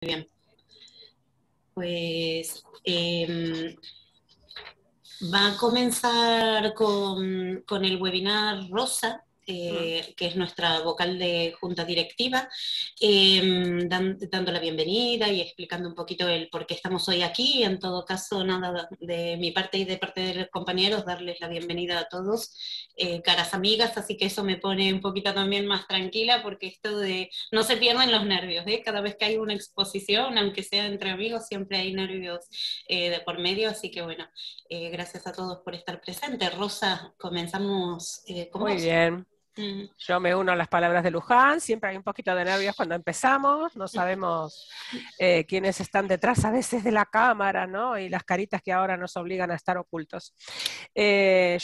Bien, pues va a comenzar con el webinar Rosa, que es nuestra vocal de junta directiva, dando la bienvenida y explicando un poquito el por qué estamos hoy aquí. En todo caso, nada, de mi parte y de parte de los compañeros, darles la bienvenida a todos, caras amigas, así que eso me pone un poquito también más tranquila, porque esto de no se pierden los nervios, ¿eh? Cada vez que hay una exposición, aunque sea entre amigos, siempre hay nervios de por medio, así que bueno, gracias a todos por estar presentes. Rosa, comenzamos con Muy vos. bien. Yo me uno a las palabras de Luján, siempre hay un poquito de nervios cuando empezamos, no sabemos quiénes están detrás a veces de la cámara, ¿no? Y las caritas que ahora nos obligan a estar ocultos. Yo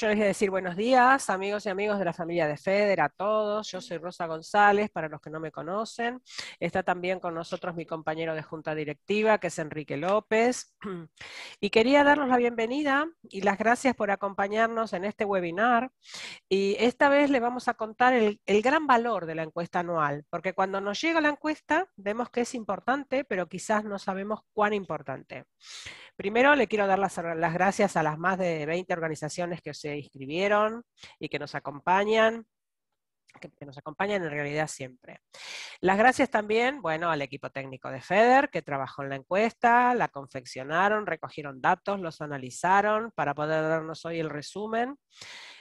les voy a decir buenos días, amigos y amigos de la familia de FEDER, a todos. Yo soy Rosa González, para los que no me conocen. Está también con nosotros mi compañero de junta directiva, que es Enrique López. Y quería darnos la bienvenida y las gracias por acompañarnos en este webinar. Y esta vez le vamos a contar el gran valor de la encuesta anual, porque cuando nos llega la encuesta vemos que es importante, pero quizás no sabemos cuán importante. Primero le quiero dar las gracias a las más de 20 organizaciones que se inscribieron y que nos acompañan en realidad siempre. Las gracias también, bueno, al equipo técnico de FEDER que trabajó en la encuesta, la confeccionaron, recogieron datos, los analizaron para poder darnos hoy el resumen.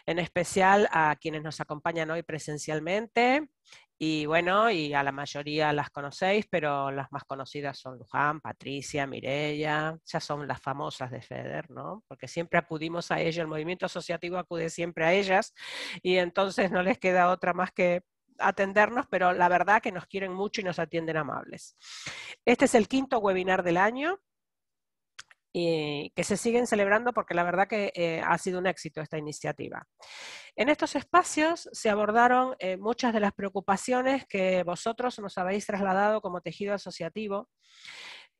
En especial a quienes nos acompañan hoy presencialmente, y bueno, y a la mayoría las conocéis, pero las más conocidas son Luján, Patricia, Mireia, ya son las famosas de FEDER, ¿no? Porque siempre acudimos a ellas, el movimiento asociativo acude siempre a ellas, y entonces no les queda otra más que atendernos, pero la verdad que nos quieren mucho y nos atienden amables. Este es el quinto webinar del año, que se siguen celebrando porque la verdad que ha sido un éxito esta iniciativa. En estos espacios se abordaron muchas de las preocupaciones que vosotros nos habéis trasladado como tejido asociativo,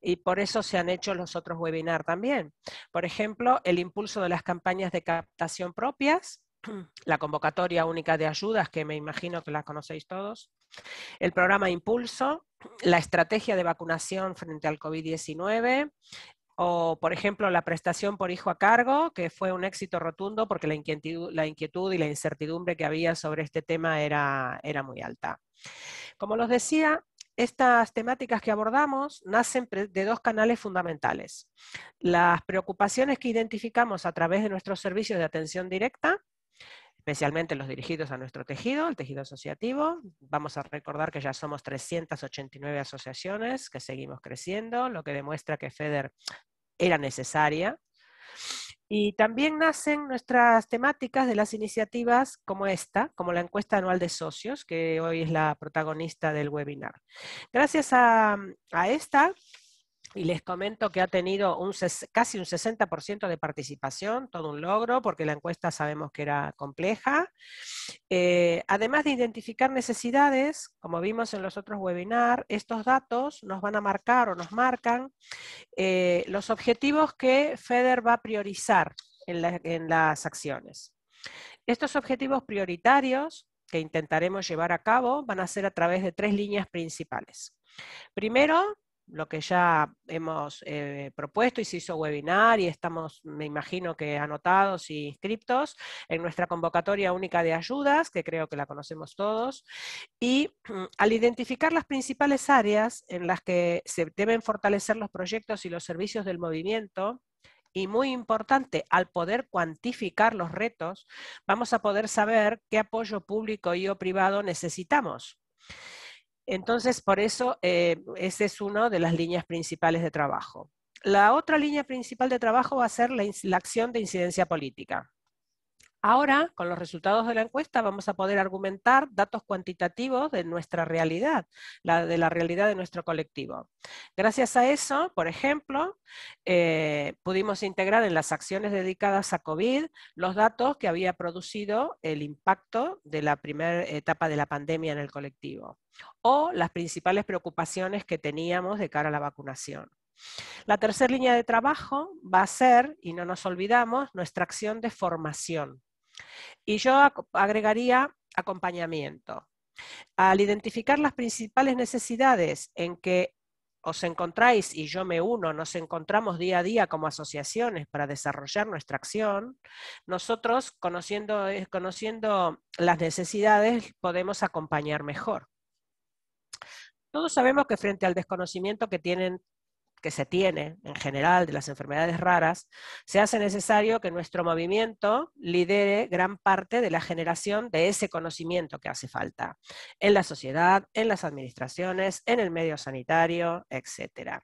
y por eso se han hecho los otros webinars también. Por ejemplo, el impulso de las campañas de captación propias, la convocatoria única de ayudas, que me imagino que la conocéis todos, el programa Impulso, la estrategia de vacunación frente al COVID-19, o, por ejemplo, la prestación por hijo a cargo, que fue un éxito rotundo porque la inquietud y la incertidumbre que había sobre este tema era muy alta. Como los decía, estas temáticas que abordamos nacen de dos canales fundamentales. Las preocupaciones que identificamos a través de nuestros servicios de atención directa, especialmente los dirigidos a nuestro tejido, el tejido asociativo. Vamos a recordar que ya somos 389 asociaciones, que seguimos creciendo, lo que demuestra que FEDER era necesaria. Y también nacen nuestras temáticas de las iniciativas como esta, como la encuesta anual de socios, que hoy es la protagonista del webinar. Gracias a esta, y les comento que ha tenido casi un 60% de participación, todo un logro, porque la encuesta sabemos que era compleja. Además de identificar necesidades, como vimos en los otros webinars, estos datos nos van a marcar o nos marcan los objetivos que FEDER va a priorizar en las acciones. Estos objetivos prioritarios que intentaremos llevar a cabo van a ser a través de 3 líneas principales. Primero, lo que ya hemos propuesto y se hizo webinar y estamos, me imagino que anotados y inscriptos en nuestra convocatoria única de ayudas, que creo que la conocemos todos, y al identificar las principales áreas en las que se deben fortalecer los proyectos y los servicios del movimiento, y muy importante, al poder cuantificar los retos, vamos a poder saber qué apoyo público y o privado necesitamos. Entonces, por eso, esa es una de las líneas principales de trabajo. La otra línea principal de trabajo va a ser la acción de incidencia política. Ahora, con los resultados de la encuesta, vamos a poder argumentar datos cuantitativos de nuestra realidad, de la realidad de nuestro colectivo. Gracias a eso, por ejemplo, pudimos integrar en las acciones dedicadas a COVID los datos que había producido el impacto de la primera etapa de la pandemia en el colectivo, o las principales preocupaciones que teníamos de cara a la vacunación. La tercera línea de trabajo va a ser, y no nos olvidamos, nuestra acción de formación. Y yo agregaría acompañamiento. Al identificar las principales necesidades en que os encontráis y yo me uno, nos encontramos día a día como asociaciones para desarrollar nuestra acción, nosotros, conociendo las necesidades, podemos acompañar mejor. Todos sabemos que frente al desconocimiento que se tiene en general de las enfermedades raras, se hace necesario que nuestro movimiento lidere gran parte de la generación de ese conocimiento que hace falta en la sociedad, en las administraciones, en el medio sanitario, etc.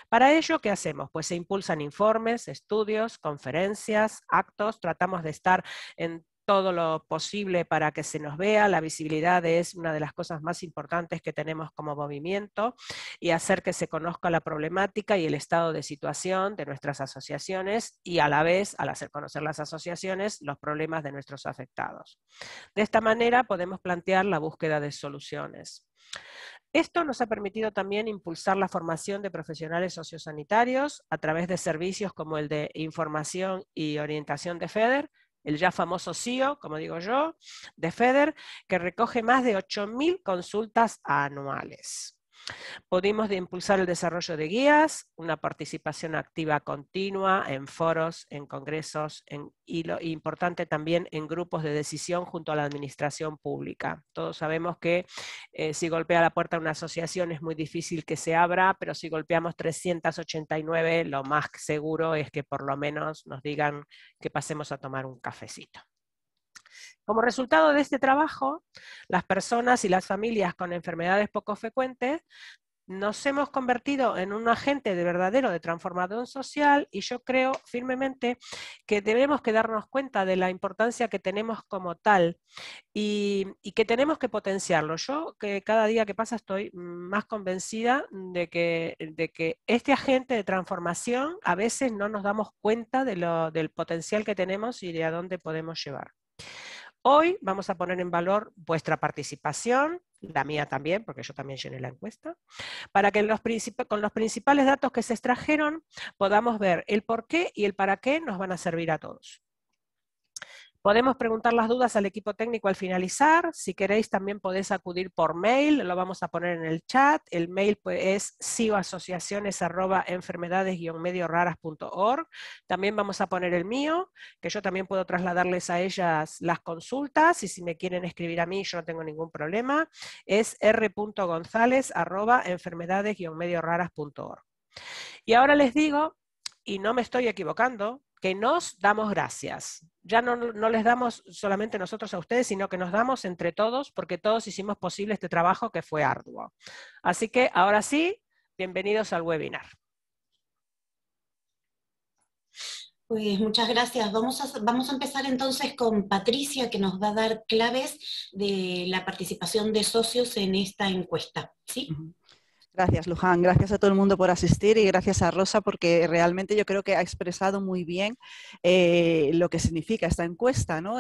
Para ello, ¿qué hacemos? Pues se impulsan informes, estudios, conferencias, actos, tratamos de estar en todo lo posible para que se nos vea. La visibilidad es una de las cosas más importantes que tenemos como movimiento, y hacer que se conozca la problemática y el estado de situación de nuestras asociaciones, y a la vez, al hacer conocer las asociaciones, los problemas de nuestros afectados. De esta manera podemos plantear la búsqueda de soluciones. Esto nos ha permitido también impulsar la formación de profesionales sociosanitarios a través de servicios como el de información y orientación de FEDER, el ya famoso CIO, como digo yo, de FEDER, que recoge más de 8.000 consultas anuales. Pudimos impulsar el desarrollo de guías, una participación activa continua en foros, en congresos, y lo importante también en grupos de decisión junto a la administración pública. Todos sabemos que si golpea la puerta una asociación es muy difícil que se abra, pero si golpeamos 389, lo más seguro es que por lo menos nos digan que pasemos a tomar un cafecito. Como resultado de este trabajo, las personas y las familias con enfermedades poco frecuentes nos hemos convertido en un agente de verdadero de transformación social, y yo creo firmemente que debemos que darnos cuenta de la importancia que tenemos como tal y que tenemos que potenciarlo. Yo que cada día que pasa estoy más convencida de que este agente de transformación a veces no nos damos cuenta del potencial que tenemos y de a dónde podemos llevar. Hoy vamos a poner en valor vuestra participación, la mía también, porque yo también llené la encuesta, para que con los principales datos que se extrajeron podamos ver el por qué y el para qué nos van a servir a todos. Podemos preguntar las dudas al equipo técnico al finalizar. Si queréis también podéis acudir por mail, lo vamos a poner en el chat. El mail pues, es cioasociaciones@enfermedades-medioraras.org. También vamos a poner el mío, que yo también puedo trasladarles a ellas las consultas, y si me quieren escribir a mí yo no tengo ningún problema. Es r.gonzalez@enfermedades-medioraras.org. Y ahora les digo, y no me estoy equivocando, que nos damos gracias. Ya no les damos solamente nosotros a ustedes, sino que nos damos entre todos, porque todos hicimos posible este trabajo que fue arduo. Así que ahora sí, bienvenidos al webinar. Pues muchas gracias. Vamos a empezar entonces con Patricia, que nos va a dar claves de la participación de socios en esta encuesta. ¿Sí? Gracias, Luján. Gracias a todo el mundo por asistir, y gracias a Rosa, porque realmente yo creo que ha expresado muy bien lo que significa esta encuesta, ¿no?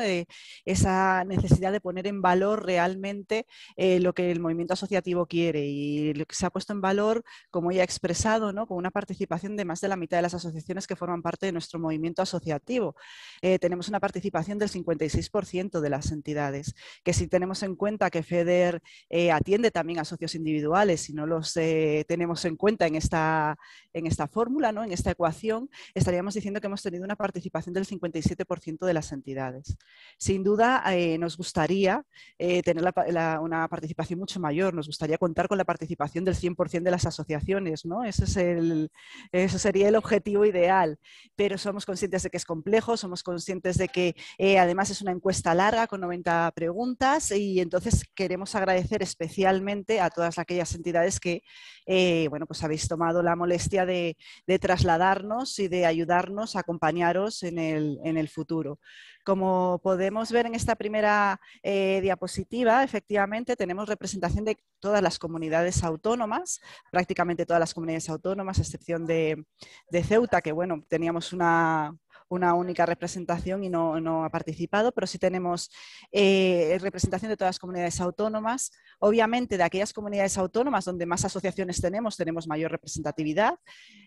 Esa necesidad de poner en valor realmente lo que el movimiento asociativo quiere, y lo que se ha puesto en valor, como ya ha expresado, ¿no? Con una participación de más de la mitad de las asociaciones que forman parte de nuestro movimiento asociativo. Tenemos una participación del 56% de las entidades, que si tenemos en cuenta que FEDER atiende también a socios individuales, y no los tenemos en cuenta en esta fórmula, ¿no? En esta ecuación, estaríamos diciendo que hemos tenido una participación del 57% de las entidades. Sin duda, nos gustaría tener una participación mucho mayor, nos gustaría contar con la participación del 100% de las asociaciones, ¿no? Eso sería el objetivo ideal, pero somos conscientes de que es complejo, somos conscientes de que además es una encuesta larga con 90 preguntas, y entonces queremos agradecer especialmente a todas aquellas entidades que bueno, pues habéis tomado la molestia de trasladarnos y de ayudarnos a acompañaros en el futuro. Como podemos ver en esta primera diapositiva, efectivamente tenemos representación de todas las comunidades autónomas, prácticamente todas las comunidades autónomas, a excepción de Ceuta, que bueno, teníamos una única representación y no ha participado, pero sí tenemos representación de todas las comunidades autónomas. Obviamente, de aquellas comunidades autónomas donde más asociaciones tenemos mayor representatividad,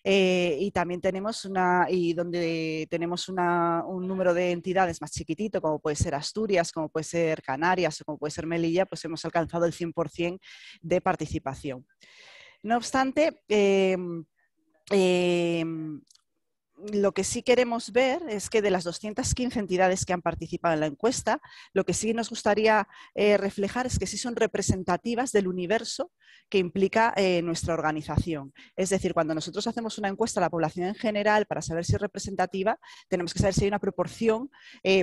y también tenemos donde tenemos un número de entidades más chiquitito, como puede ser Asturias, como puede ser Canarias o como puede ser Melilla, pues hemos alcanzado el 100% de participación. No obstante, lo que sí queremos ver es que de las 215 entidades que han participado en la encuesta, lo que sí nos gustaría reflejar es que sí son representativas del universo que implica nuestra organización. Es decir, cuando nosotros hacemos una encuesta a la población en general para saber si es representativa, tenemos que saber si hay una proporción,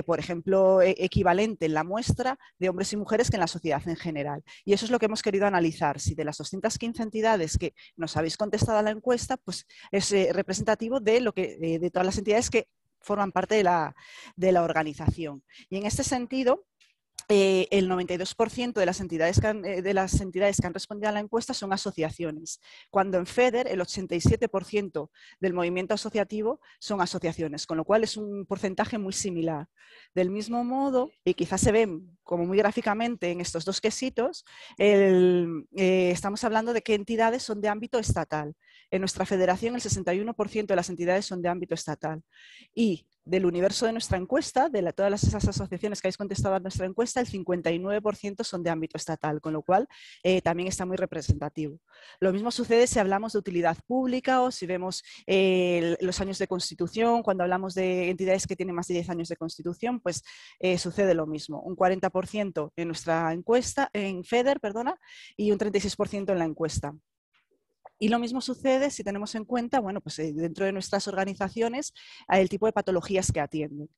por ejemplo, equivalente en la muestra de hombres y mujeres que en la sociedad en general. Y eso es lo que hemos querido analizar. Si de las 215 entidades que nos habéis contestado a la encuesta, pues es representativo de lo que de todas las entidades que forman parte de la organización. Y en este sentido, el 92% de las entidades que han respondido a la encuesta son asociaciones, cuando en FEDER el 87% del movimiento asociativo son asociaciones, con lo cual es un porcentaje muy similar. Del mismo modo, y quizás se ven como muy gráficamente en estos dos quesitos, estamos hablando de qué entidades son de ámbito estatal. En nuestra federación el 61% de las entidades son de ámbito estatal. Y del universo de nuestra encuesta, de todas esas asociaciones que habéis contestado a nuestra encuesta, el 59% son de ámbito estatal, con lo cual también está muy representativo. Lo mismo sucede si hablamos de utilidad pública o si vemos los años de constitución. Cuando hablamos de entidades que tienen más de 10 años de constitución, pues sucede lo mismo. Un 40% en nuestra encuesta, en FEDER, perdona, y un 36% en la encuesta. Y lo mismo sucede si tenemos en cuenta, bueno, pues dentro de nuestras organizaciones, el tipo de patologías que atienden.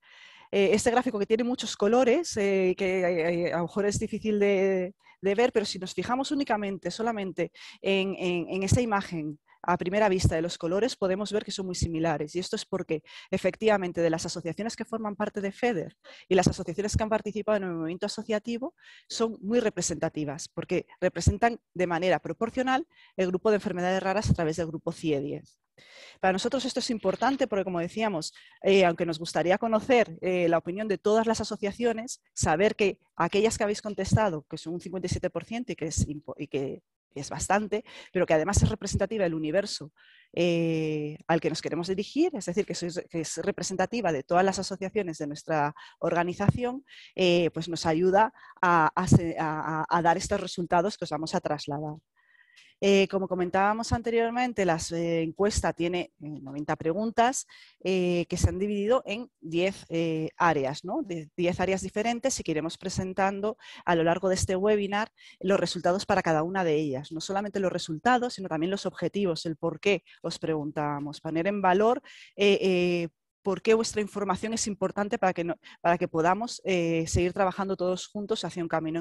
Este gráfico que tiene muchos colores, que a lo mejor es difícil de ver, pero si nos fijamos únicamente, solamente en esta imagen a primera vista de los colores, podemos ver que son muy similares. Y esto es porque, efectivamente, de las asociaciones que forman parte de FEDER y las asociaciones que han participado en el movimiento asociativo son muy representativas, porque representan de manera proporcional el grupo de enfermedades raras a través del grupo CIE-10. Para nosotros esto es importante porque, como decíamos, aunque nos gustaría conocer la opinión de todas las asociaciones, saber que aquellas que habéis contestado, que son un 57% y que es bastante, pero que además es representativa del universo al que nos queremos dirigir, es decir, que es representativa de todas las asociaciones de nuestra organización, pues nos ayuda a dar estos resultados que os vamos a trasladar. Como comentábamos anteriormente, la encuesta tiene 90 preguntas que se han dividido en 10 áreas, ¿no? 10 áreas diferentes, y que iremos presentando a lo largo de este webinar los resultados para cada una de ellas. No solamente los resultados, sino también los objetivos, el por qué os preguntamos, poner en valor por qué vuestra información es importante para que podamos seguir trabajando todos juntos hacia un camino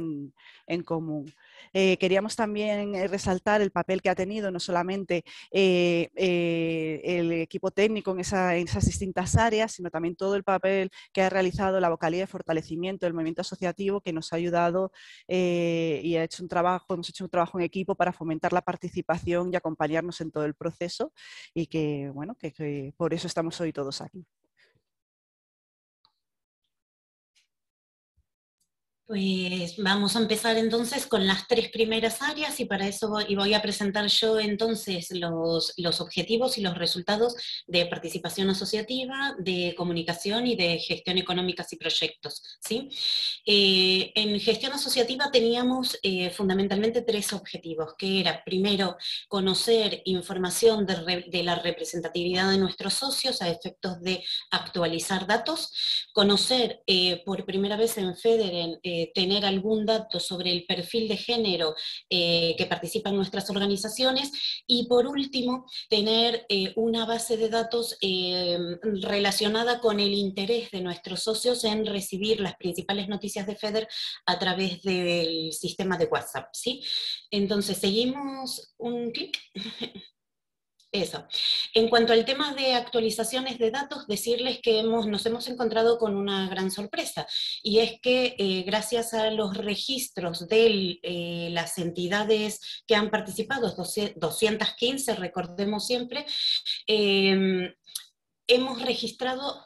en común. Queríamos también resaltar el papel que ha tenido no solamente el equipo técnico en esas distintas áreas, sino también todo el papel que ha realizado la vocalía de fortalecimiento del movimiento asociativo, que nos ha ayudado y hemos hecho un trabajo en equipo para fomentar la participación y acompañarnos en todo el proceso, y que, bueno, que por eso estamos hoy todos aquí. Pues vamos a empezar entonces con las 3 primeras áreas, y para eso voy a presentar yo entonces los objetivos y los resultados de participación asociativa, de comunicación y de gestión económicas y proyectos, ¿sí? En gestión asociativa teníamos fundamentalmente 3 objetivos, que era, primero, conocer información de la representatividad de nuestros socios a efectos de actualizar datos, conocer por primera vez en FEDER tener algún dato sobre el perfil de género que participa en nuestras organizaciones, y por último, tener una base de datos relacionada con el interés de nuestros socios en recibir las principales noticias de FEDER a través del sistema de WhatsApp, ¿sí? Entonces, seguimos un clic. Eso. En cuanto al tema de actualizaciones de datos, decirles que nos hemos encontrado con una gran sorpresa, y es que gracias a los registros de las entidades que han participado, 215, recordemos siempre, hemos registrado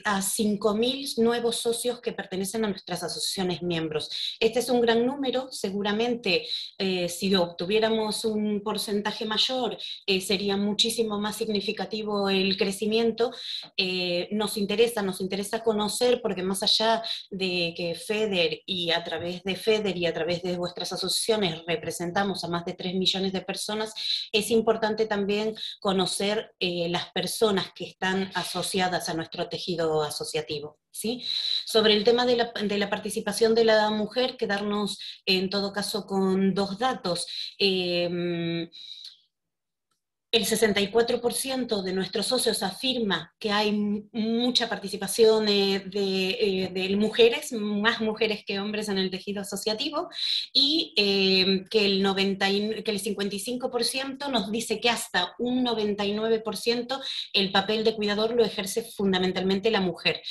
a 5.000 nuevos socios que pertenecen a nuestras asociaciones miembros. Este es un gran número, seguramente si obtuviéramos un porcentaje mayor sería muchísimo más significativo el crecimiento. Nos interesa conocer, porque más allá de que FEDER y a través de FEDER y a través de vuestras asociaciones representamos a más de 3 millones de personas, es importante también conocer las personas que están asociadas a nuestro tejido asociativo, ¿sí? Sobre el tema de la participación de la mujer, quedarnos en todo caso con 2 datos. El 64% de nuestros socios afirma que hay mucha participación de mujeres, más mujeres que hombres en el tejido asociativo, y que el 55% nos dice que hasta un 99% el papel de cuidador lo ejerce fundamentalmente la mujer.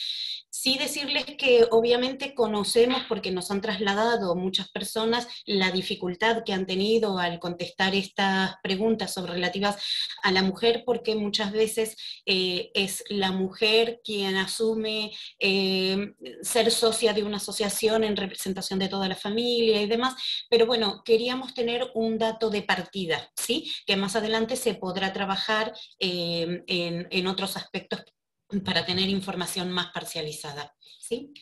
Sí decirles que obviamente conocemos, porque nos han trasladado muchas personas, la dificultad que han tenido al contestar estas preguntas relativas a la mujer, porque muchas veces es la mujer quien asume ser socia de una asociación en representación de toda la familia y demás, pero bueno, queríamos tener un dato de partida, ¿sí? Que más adelante se podrá trabajar en otros aspectos para tener información más parcializada, ¿sí?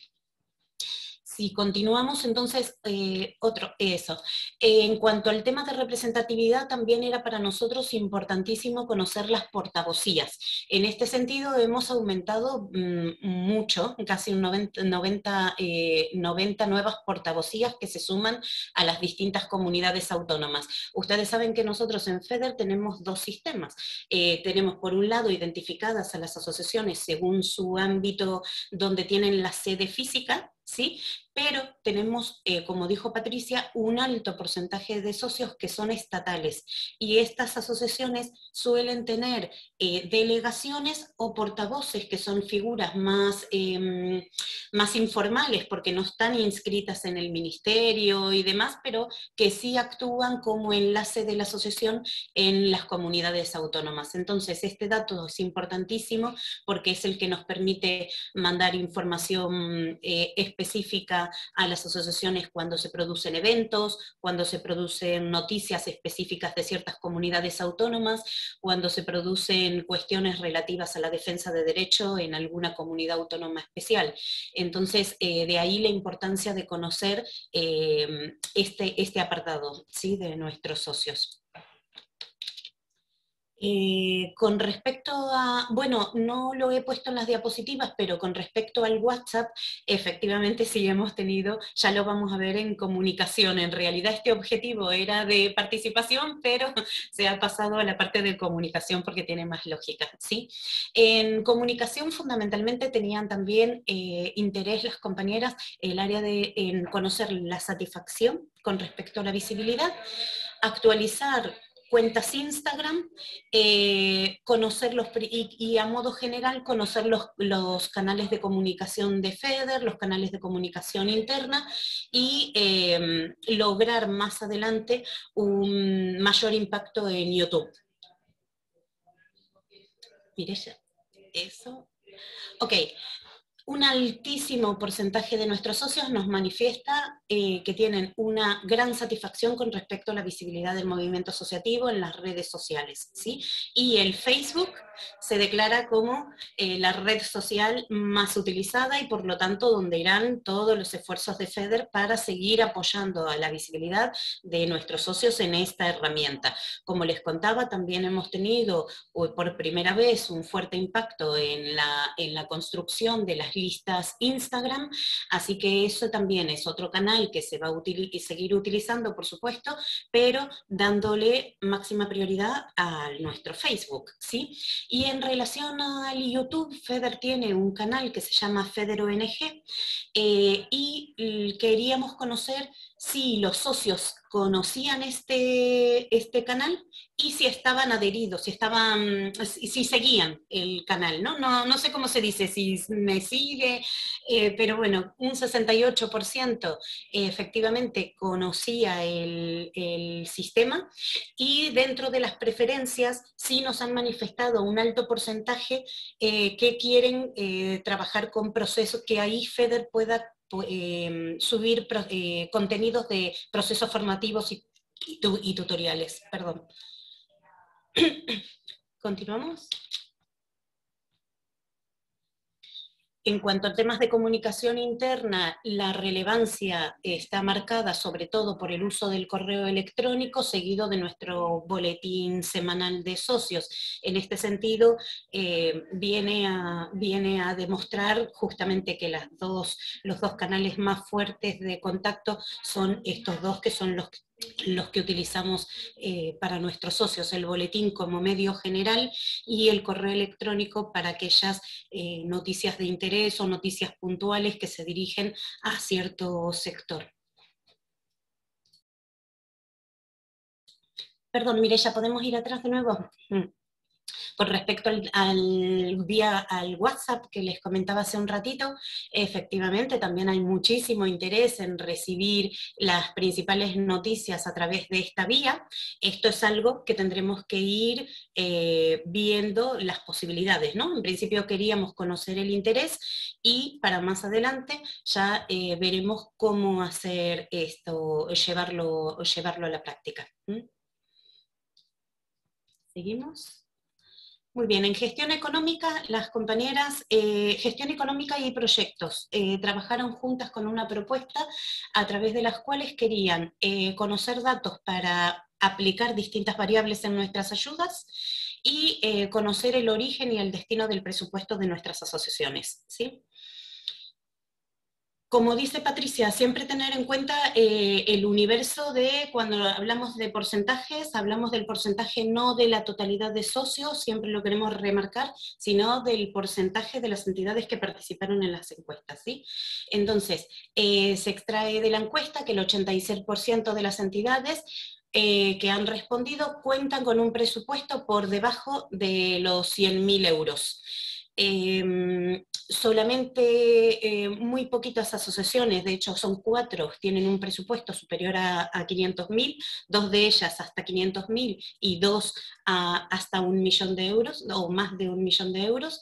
Si continuamos, entonces, eso. En cuanto al tema de representatividad, también era para nosotros importantísimo conocer las portavocías. En este sentido, hemos aumentado mucho, casi un 90 nuevas portavocías que se suman a las distintas comunidades autónomas. Ustedes saben que nosotros en FEDER tenemos 2 sistemas. Tenemos, por un lado, identificadas a las asociaciones según su ámbito donde tienen la sede física, ¿sí? Pero tenemos, como dijo Patricia, un alto porcentaje de socios que son estatales, y estas asociaciones suelen tener delegaciones o portavoces que son figuras más informales, porque no están inscritas en el ministerio y demás, pero que sí actúan como enlace de la asociación en las comunidades autónomas. Entonces, este dato es importantísimo porque es el que nos permite mandar información específica a las asociaciones cuando se producen eventos, cuando se producen noticias específicas de ciertas comunidades autónomas, cuando se producen cuestiones relativas a la defensa de derecho en alguna comunidad autónoma especial. Entonces, de ahí la importancia de conocer este apartado, ¿sí?, de nuestros socios. Con respecto a, bueno, no lo he puesto en las diapositivas, pero con respecto al WhatsApp, efectivamente sí hemos tenido, ya lo vamos a ver en comunicación. En realidad este objetivo era de participación, pero se ha pasado a la parte de comunicación porque tiene más lógica, ¿sí? En comunicación fundamentalmente tenían también interés las compañeras, el área en conocer la satisfacción con respecto a la visibilidad, actualizar cuentas Instagram, conocer y a modo general conocer los canales de comunicación de FEDER, los canales de comunicación interna, y lograr más adelante un mayor impacto en YouTube. Mire eso. Ok. Un altísimo porcentaje de nuestros socios nos manifiesta que tienen una gran satisfacción con respecto a la visibilidad del movimiento asociativo en las redes sociales, ¿sí? Y el Facebook se declara como la red social más utilizada y por lo tanto donde irán todos los esfuerzos de FEDER para seguir apoyando a la visibilidad de nuestros socios en esta herramienta. Como les contaba, también hemos tenido por primera vez un fuerte impacto en la construcción de las listas Instagram, así que eso también es otro canal que se va a seguir utilizando, por supuesto, pero dándole máxima prioridad a nuestro Facebook, ¿sí? Y en relación al YouTube, FEDER tiene un canal que se llama FEDER ONG, y queríamos conocer si los socios conocían este canal y si estaban adheridos, si seguían el canal, ¿no? No sé cómo se dice, si me sigue, pero bueno, un 68% efectivamente conocía el sistema, y dentro de las preferencias sí nos han manifestado un alto porcentaje que quieren trabajar con procesos, que ahí FEDER pueda subir contenidos de procesos formativos y tutoriales. Perdón. ¿Continuamos? En cuanto a temas de comunicación interna, la relevancia está marcada sobre todo por el uso del correo electrónico, seguido de nuestro boletín semanal de socios. En este sentido, viene a demostrar justamente que los dos canales más fuertes de contacto son estos dos, que son los que utilizamos para nuestros socios, el boletín como medio general y el correo electrónico para aquellas noticias de interés o noticias puntuales que se dirigen a cierto sector. Perdón, Mireya, ¿podemos ir atrás de nuevo? Con respecto al WhatsApp que les comentaba hace un ratito, efectivamente también hay muchísimo interés en recibir las principales noticias a través de esta vía. Esto es algo que tendremos que ir viendo las posibilidades, ¿no? En principio queríamos conocer el interés y para más adelante ya veremos cómo hacer esto, llevarlo a la práctica. ¿Seguimos? Muy bien, en gestión económica, las compañeras, gestión económica y proyectos, trabajaron juntas con una propuesta a través de las cuales querían conocer datos para aplicar distintas variables en nuestras ayudas y conocer el origen y el destino del presupuesto de nuestras asociaciones, ¿sí? Como dice Patricia, siempre tener en cuenta el universo de, cuando hablamos de porcentajes, hablamos del porcentaje no de la totalidad de socios, siempre lo queremos remarcar, sino del porcentaje de las entidades que participaron en las encuestas, ¿sí? Entonces, se extrae de la encuesta que el 86% de las entidades que han respondido cuentan con un presupuesto por debajo de los 100.000 euros. Solamente muy poquitas asociaciones, de hecho son 4, tienen un presupuesto superior a 500.000, 2 de ellas hasta 500.000 y 2 hasta 1.000.000 de euros, o más de 1.000.000 de euros,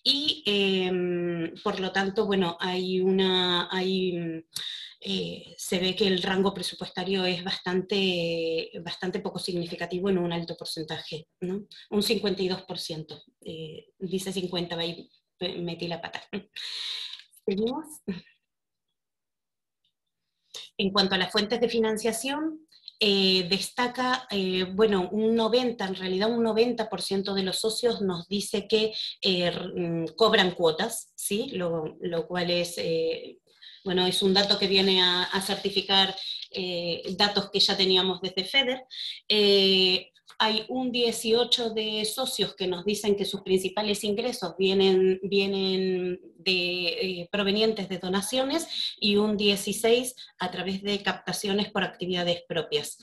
y por lo tanto, bueno, se ve que el rango presupuestario es bastante poco significativo en un alto porcentaje, ¿no? Un 52%, dice 50, ahí metí la pata. ¿Seguimos? En cuanto a las fuentes de financiación, destaca, bueno, un 90% de los socios nos dice que cobran cuotas, ¿sí? Lo cual es... bueno, es un dato que viene a certificar datos que ya teníamos desde FEDER. Hay un 18 de socios que nos dicen que sus principales ingresos vienen provenientes de donaciones, y un 16 a través de captaciones por actividades propias.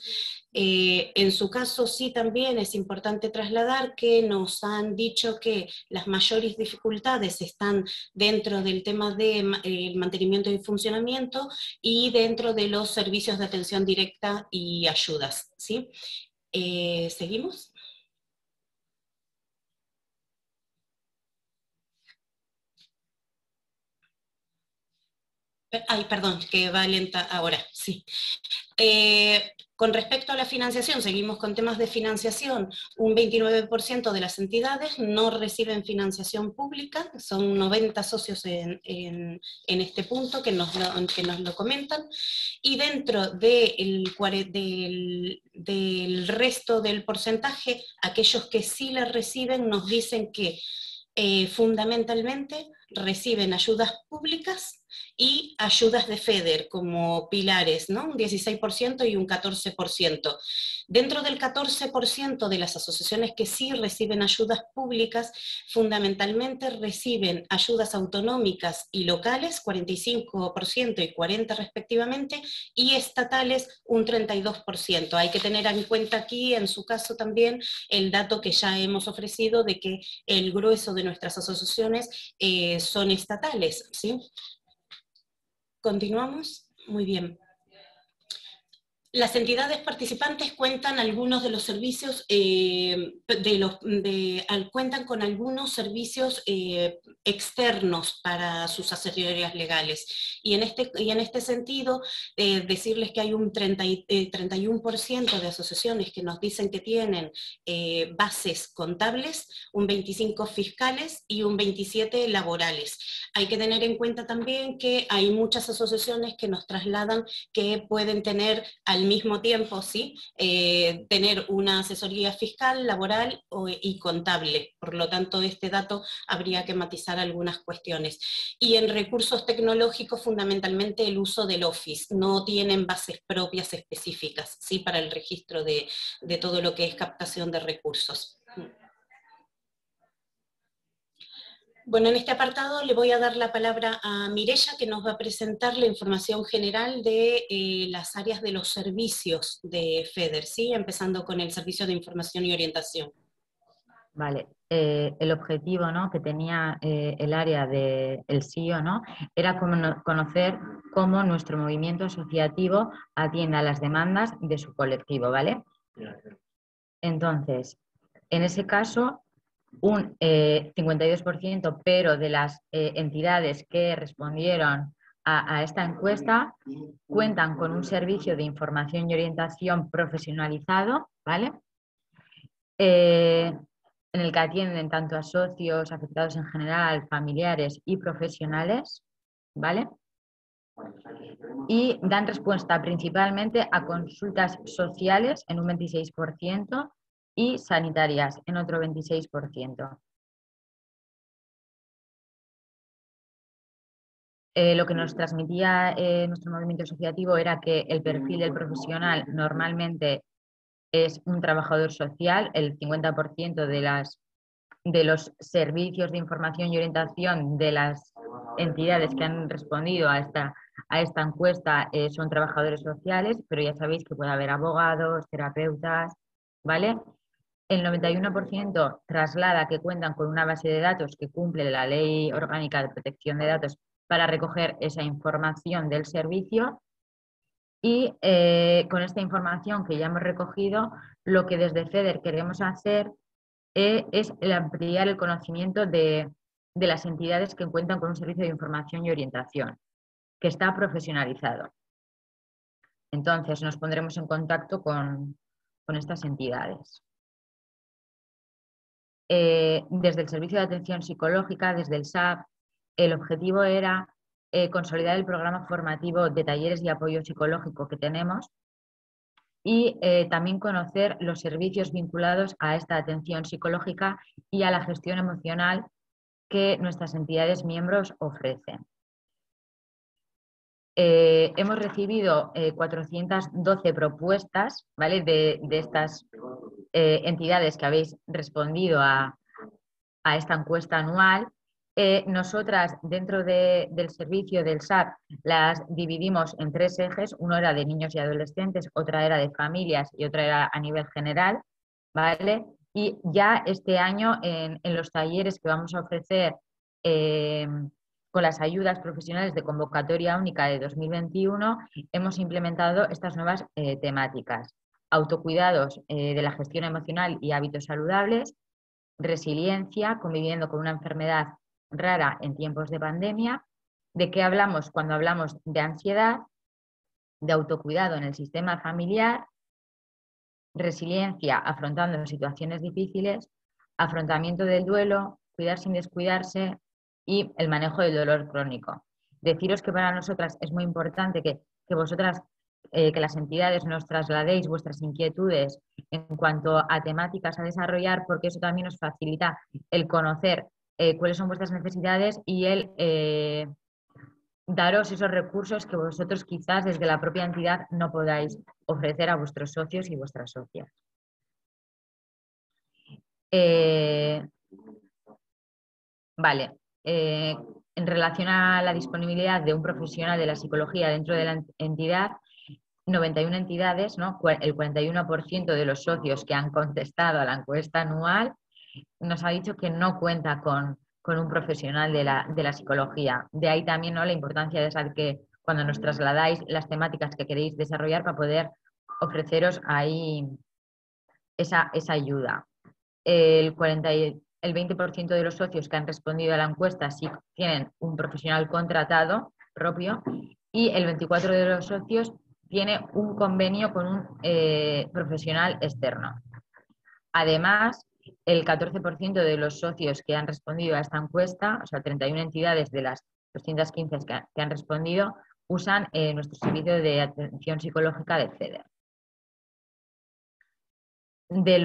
En su caso sí también es importante trasladar que nos han dicho que las mayores dificultades están dentro del tema del mantenimiento y funcionamiento y dentro de los servicios de atención directa y ayudas, ¿sí? ¿Seguimos? Ay, perdón, que va lenta ahora, sí. Con respecto a la financiación, seguimos con temas de financiación. Un 29% de las entidades no reciben financiación pública, son 90 socios en este punto que nos lo comentan, y dentro del resto del porcentaje, aquellos que sí la reciben nos dicen que fundamentalmente reciben ayudas públicas y ayudas de FEDER como pilares, ¿no? Un 16% y un 14%. Dentro del 14% de las asociaciones que sí reciben ayudas públicas, fundamentalmente reciben ayudas autonómicas y locales, 45% y 40% respectivamente, y estatales un 32%. Hay que tener en cuenta aquí, en su caso también, el dato que ya hemos ofrecido de que el grueso de nuestras asociaciones son estatales, ¿sí? ¿Continuamos? Muy bien. Las entidades participantes cuentan algunos de los servicios, cuentan con algunos servicios externos para sus asesorías legales. Y en este sentido, decirles que hay un 31% de asociaciones que nos dicen que tienen bases contables, un 25% fiscales y un 27% laborales. Hay que tener en cuenta también que hay muchas asociaciones que nos trasladan que pueden tener al mismo tiempo, ¿sí? Tener una asesoría fiscal, laboral y contable. Por lo tanto, este dato habría que matizar algunas cuestiones. Y en recursos tecnológicos, fundamentalmente el uso del Office. No tienen bases propias específicas, ¿sí? Para el registro de todo lo que es captación de recursos. Bueno, en este apartado le voy a dar la palabra a Mireia, que nos va a presentar la información general de las áreas de los servicios de FEDER, ¿sí? Empezando con el servicio de información y orientación. Vale, el objetivo, ¿no?, que tenía el área del SIO, ¿no?, era conocer cómo nuestro movimiento asociativo atiende a las demandas de su colectivo, ¿vale? Entonces, en ese caso, un 52%, pero de las entidades que respondieron a esta encuesta cuentan con un servicio de información y orientación profesionalizado, ¿vale? En el que atienden tanto a socios, afectados en general, familiares y profesionales, ¿vale? Y dan respuesta principalmente a consultas sociales en un 26% y sanitarias en otro 26%. Lo que nos transmitía nuestro movimiento asociativo era que el perfil del profesional normalmente es un trabajador social, el 50% de los servicios de información y orientación de las entidades que han respondido a esta encuesta son trabajadores sociales, pero ya sabéis que puede haber abogados, terapeutas, ¿vale? El 91% traslada que cuentan con una base de datos que cumple la Ley Orgánica de Protección de Datos para recoger esa información del servicio. Y con esta información que ya hemos recogido, lo que desde FEDER queremos hacer es el ampliar el conocimiento de las entidades que cuentan con un servicio de información y orientación, que está profesionalizado. Entonces nos pondremos en contacto con estas entidades. Desde el Servicio de Atención Psicológica, desde el SAP, el objetivo era consolidar el programa formativo de talleres y apoyo psicológico que tenemos y también conocer los servicios vinculados a esta atención psicológica y a la gestión emocional que nuestras entidades miembros ofrecen. Hemos recibido 412 propuestas, ¿vale?, de estas entidades que habéis respondido a esta encuesta anual. Nosotras, dentro del servicio del SAP, las dividimos en 3 ejes. Uno era de niños y adolescentes, otra era de familias y otra era a nivel general, ¿vale? Y ya este año, en los talleres que vamos a ofrecer con las ayudas profesionales de convocatoria única de 2021, hemos implementado estas nuevas temáticas. Autocuidados de la gestión emocional y hábitos saludables, resiliencia, conviviendo con una enfermedad rara en tiempos de pandemia. ¿De qué hablamos cuando hablamos de ansiedad? De autocuidado en el sistema familiar, resiliencia afrontando situaciones difíciles, afrontamiento del duelo, cuidar sin descuidarse y el manejo del dolor crónico. Deciros que para nosotras es muy importante que vosotras, que las entidades nos trasladéis vuestras inquietudes en cuanto a temáticas a desarrollar, porque eso también nos facilita el conocer cuáles son vuestras necesidades y el daros esos recursos que vosotros quizás desde la propia entidad no podáis ofrecer a vuestros socios y vuestras socias. Vale, en relación a la disponibilidad de un profesional de la psicología dentro de la entidad, 91 entidades, ¿no? El 41% de los socios que han contestado a la encuesta anual nos ha dicho que no cuenta con un profesional de la psicología. De ahí también, ¿no?, la importancia de saber que cuando nos trasladáis las temáticas que queréis desarrollar para poder ofreceros ahí esa ayuda. El 20% de los socios que han respondido a la encuesta sí tienen un profesional contratado propio y el 24% de los socios tiene un convenio con un profesional externo. Además, el 14% de los socios que han respondido a esta encuesta, o sea, 31 entidades de las 215 que han respondido, usan nuestro servicio de atención psicológica de CEDER. De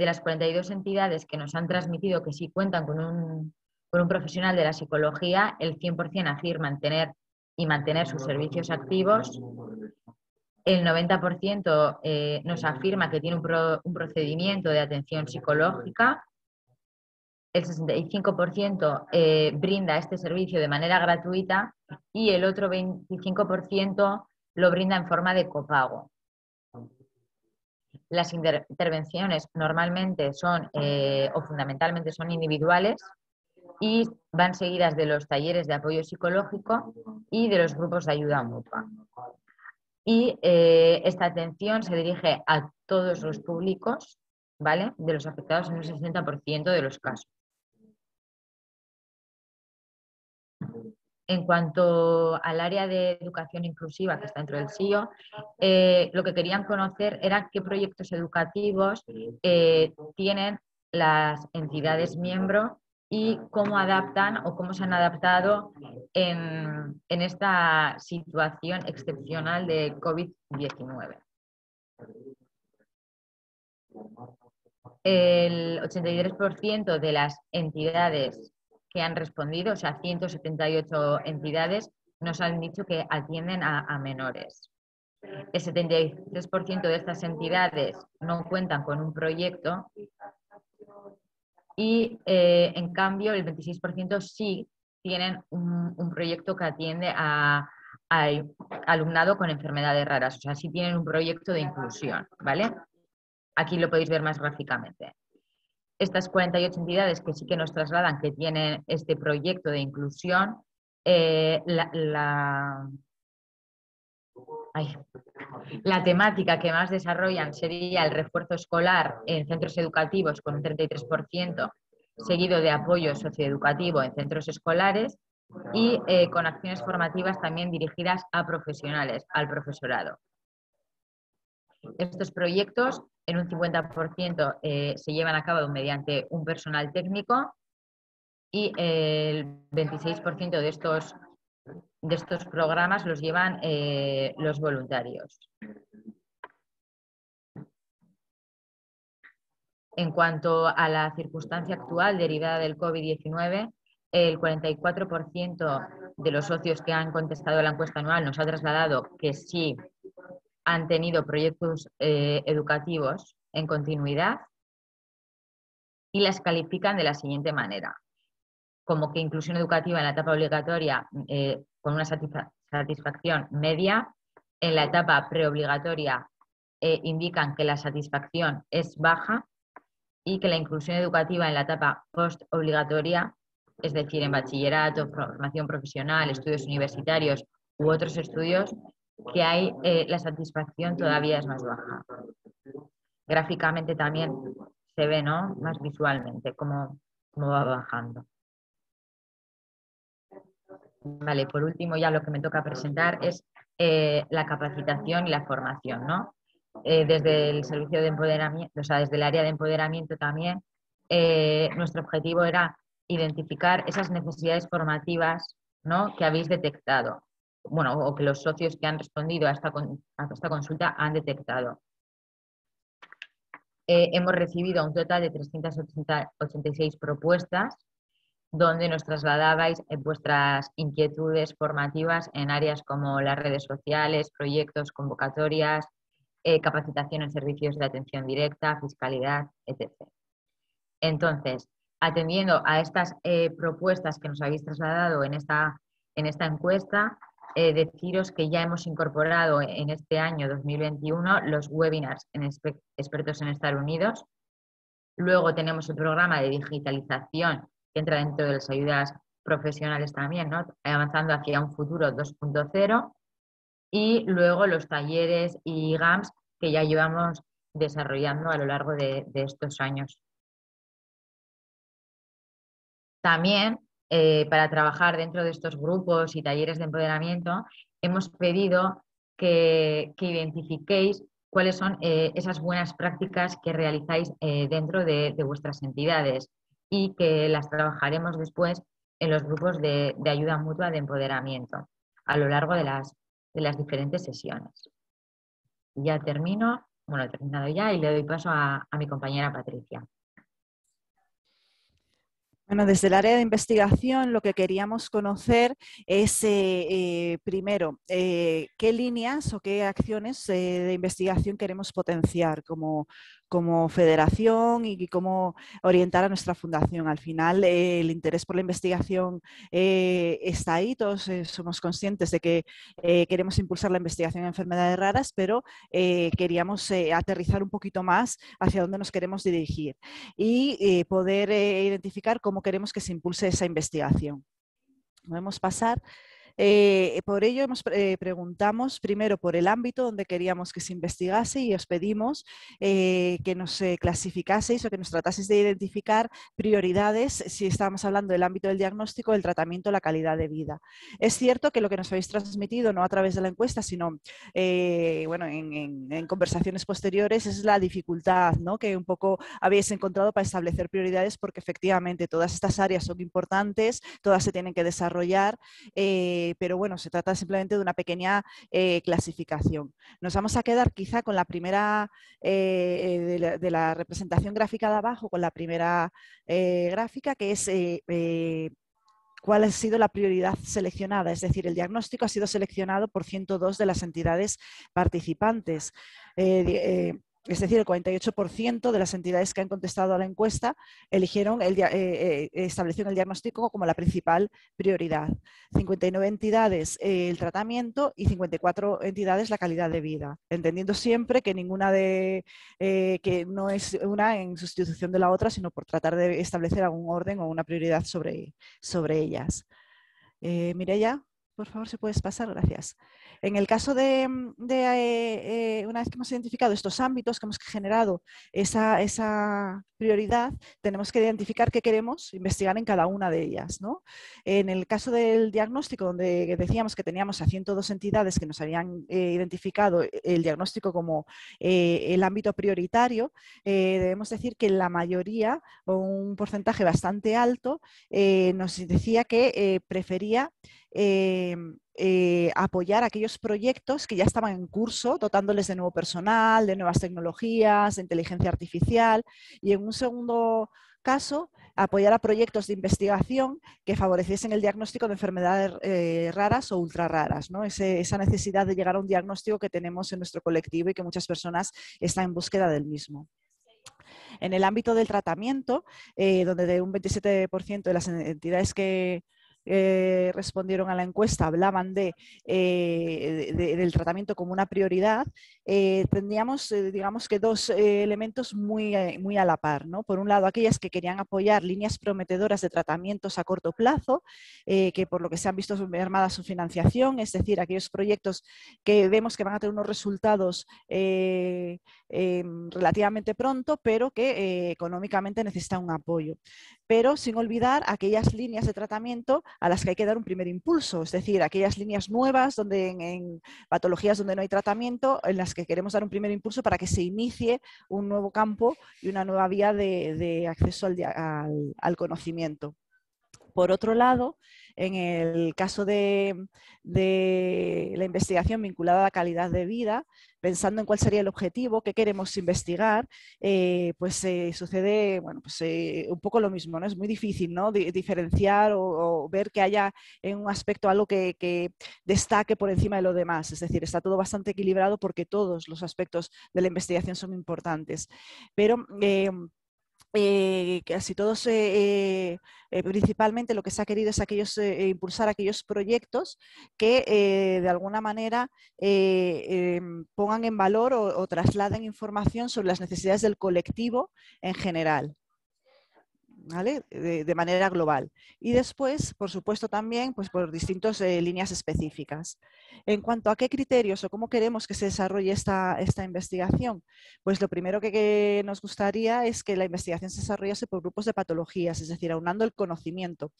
las 42 entidades que nos han transmitido que sí cuentan con un profesional de la psicología, el 100% afirman tener y mantener sus servicios activos. El 90% nos afirma que tiene un procedimiento de atención psicológica. El 65% brinda este servicio de manera gratuita y el otro 25% lo brinda en forma de copago. Las intervenciones normalmente son o fundamentalmente son individuales y van seguidas de los talleres de apoyo psicológico y de los grupos de ayuda mutua. Y esta atención se dirige a todos los públicos, ¿vale?, de los afectados en un 60% de los casos. En cuanto al área de educación inclusiva que está dentro del SIO, lo que querían conocer era qué proyectos educativos tienen las entidades miembro y cómo adaptan o cómo se han adaptado en esta situación excepcional de COVID-19. El 83% de las entidades que han respondido, o sea, 178 entidades, nos han dicho que atienden a menores. El 73% de estas entidades no cuentan con un proyecto y, en cambio, el 26% sí tienen un proyecto que atiende a alumnado con enfermedades raras, o sea, sí tienen un proyecto de inclusión, ¿vale? Aquí lo podéis ver más gráficamente. Estas 48 entidades que sí que nos trasladan que tienen este proyecto de inclusión, la temática que más desarrollan sería el refuerzo escolar en centros educativos con un 33%, seguido de apoyo socioeducativo en centros escolares y con acciones formativas también dirigidas a profesionales, al profesorado. Estos proyectos en un 50% se llevan a cabo mediante un personal técnico y el 26% de estos programas los llevan los voluntarios. En cuanto a la circunstancia actual derivada del COVID-19, el 44% de los socios que han contestado a la encuesta anual nos ha trasladado que sí han tenido proyectos educativos en continuidad y las califican de la siguiente manera: como que inclusión educativa en la etapa obligatoria con una satisfacción media, en la etapa preobligatoria indican que la satisfacción es baja y que la inclusión educativa en la etapa postobligatoria, es decir, en bachillerato, formación profesional, estudios universitarios u otros estudios, que hay la satisfacción todavía es más baja. Gráficamente también se ve, ¿no?, más visualmente cómo va bajando. Vale, por último ya lo que me toca presentar es la capacitación y la formación, ¿no? Desde el servicio de empoderamiento, o sea, desde el área de empoderamiento también, nuestro objetivo era identificar esas necesidades formativas, ¿no?, que habéis detectado, bueno, o que los socios que han respondido a esta consulta han detectado. hemos recibido un total de 386 propuestas donde nos trasladabais vuestras inquietudes formativas en áreas como las redes sociales, proyectos, convocatorias, capacitación en servicios de atención directa, fiscalidad, etc. Entonces, atendiendo a estas propuestas que nos habéis trasladado en esta encuesta, deciros que ya hemos incorporado en este año 2021 los webinars en expertos en Estados Unidos. Luego tenemos el programa de digitalización que entra dentro de las ayudas profesionales también, ¿no? Avanzando hacia un futuro 2.0. Y luego los talleres y GAMS que ya llevamos desarrollando a lo largo de estos años. También, para trabajar dentro de estos grupos y talleres de empoderamiento, hemos pedido que identifiquéis cuáles son esas buenas prácticas que realizáis dentro de vuestras entidades y que las trabajaremos después en los grupos de ayuda mutua de empoderamiento a lo largo de las diferentes sesiones. Ya termino, bueno, he terminado ya y le doy paso a mi compañera Patricia. Bueno, desde el área de investigación lo que queríamos conocer es, primero, qué líneas o qué acciones de investigación queremos potenciar como federación y cómo orientar a nuestra fundación. Al final, el interés por la investigación está ahí, todos somos conscientes de que queremos impulsar la investigación en enfermedades raras, pero queríamos aterrizar un poquito más hacia dónde nos queremos dirigir y poder identificar cómo queremos que se impulse esa investigación. Podemos pasar. Por ello preguntamos primero por el ámbito donde queríamos que se investigase y os pedimos que nos clasificaseis o que nos trataseis de identificar prioridades si estábamos hablando del ámbito del diagnóstico, del tratamiento, la calidad de vida. Es cierto que lo que nos habéis transmitido, no a través de la encuesta, sino bueno, en conversaciones posteriores, es la dificultad, ¿no?, que un poco habéis encontrado para establecer prioridades, porque efectivamente todas estas áreas son importantes, todas se tienen que desarrollar, pero bueno, se trata simplemente de una pequeña clasificación. Nos vamos a quedar quizá con la primera de la representación gráfica de abajo, con la primera gráfica, que es cuál ha sido la prioridad seleccionada, es decir, el diagnóstico ha sido seleccionado por 102 de las entidades participantes. Es decir, el 48% de las entidades que han contestado a la encuesta establecieron el diagnóstico como la principal prioridad. 59 entidades el tratamiento y 54 entidades la calidad de vida, entendiendo siempre que ninguna que no es una en sustitución de la otra, sino por tratar de establecer algún orden o una prioridad sobre ellas. Mireia, por favor, si puedes pasar, gracias. En el caso de una vez que hemos identificado estos ámbitos, que hemos generado esa prioridad, tenemos que identificar qué queremos investigar en cada una de ellas, ¿no? En el caso del diagnóstico, donde decíamos que teníamos a 102 entidades que nos habían identificado el diagnóstico como el ámbito prioritario, debemos decir que la mayoría, o un porcentaje bastante alto, nos decía que prefería apoyar aquellos proyectos que ya estaban en curso, dotándoles de nuevo personal, de nuevas tecnologías, de inteligencia artificial, y en un segundo caso, apoyar a proyectos de investigación que favoreciesen el diagnóstico de enfermedades raras o ultra raras, ¿no? Esa necesidad de llegar a un diagnóstico que tenemos en nuestro colectivo y que muchas personas están en búsqueda del mismo. En el ámbito del tratamiento, donde de un 27% de las entidades que respondieron a la encuesta hablaban del tratamiento como una prioridad, tendríamos digamos que dos elementos muy a la par, ¿no? Por un lado, aquellas que querían apoyar líneas prometedoras de tratamientos a corto plazo, que por lo que se han visto mermada su financiación, es decir, aquellos proyectos que vemos que van a tener unos resultados relativamente pronto, pero que económicamente necesitan un apoyo. Pero sin olvidar aquellas líneas de tratamiento a las que hay que dar un primer impulso, es decir, aquellas líneas nuevas donde en patologías donde no hay tratamiento, en las que queremos dar un primer impulso para que se inicie un nuevo campo y una nueva vía de acceso al conocimiento. Por otro lado, en el caso de la investigación vinculada a la calidad de vida, pensando en cuál sería el objetivo, qué queremos investigar, pues sucede bueno, pues, un poco lo mismo, ¿no? Es muy difícil, ¿no? Diferenciar o ver que haya en un aspecto algo que destaque por encima de lo demás. Es decir, está todo bastante equilibrado porque todos los aspectos de la investigación son importantes. Pero casi todos, principalmente lo que se ha querido es impulsar aquellos proyectos que de alguna manera pongan en valor o trasladen información sobre las necesidades del colectivo en general. ¿Vale? De manera global. Y después, por supuesto, también pues, por distintas líneas específicas. En cuanto a qué criterios o cómo queremos que se desarrolle esta investigación, pues lo primero que nos gustaría es que la investigación se desarrollase por grupos de patologías, es decir, aunando el conocimiento.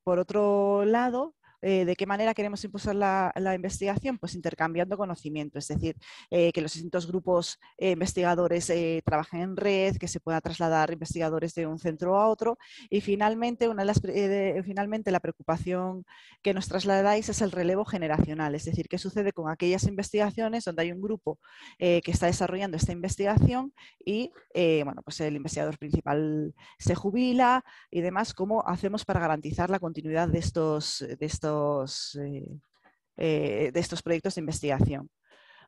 Por otro lado, ¿de qué manera queremos impulsar la investigación? Pues intercambiando conocimiento, es decir, que los distintos grupos investigadores trabajen en red, que se pueda trasladar investigadores de un centro a otro y finalmente, finalmente la preocupación que nos trasladáis es el relevo generacional, es decir, qué sucede con aquellas investigaciones donde hay un grupo que está desarrollando esta investigación y bueno, pues el investigador principal se jubila y demás, ¿cómo hacemos para garantizar la continuidad de estos proyectos de investigación?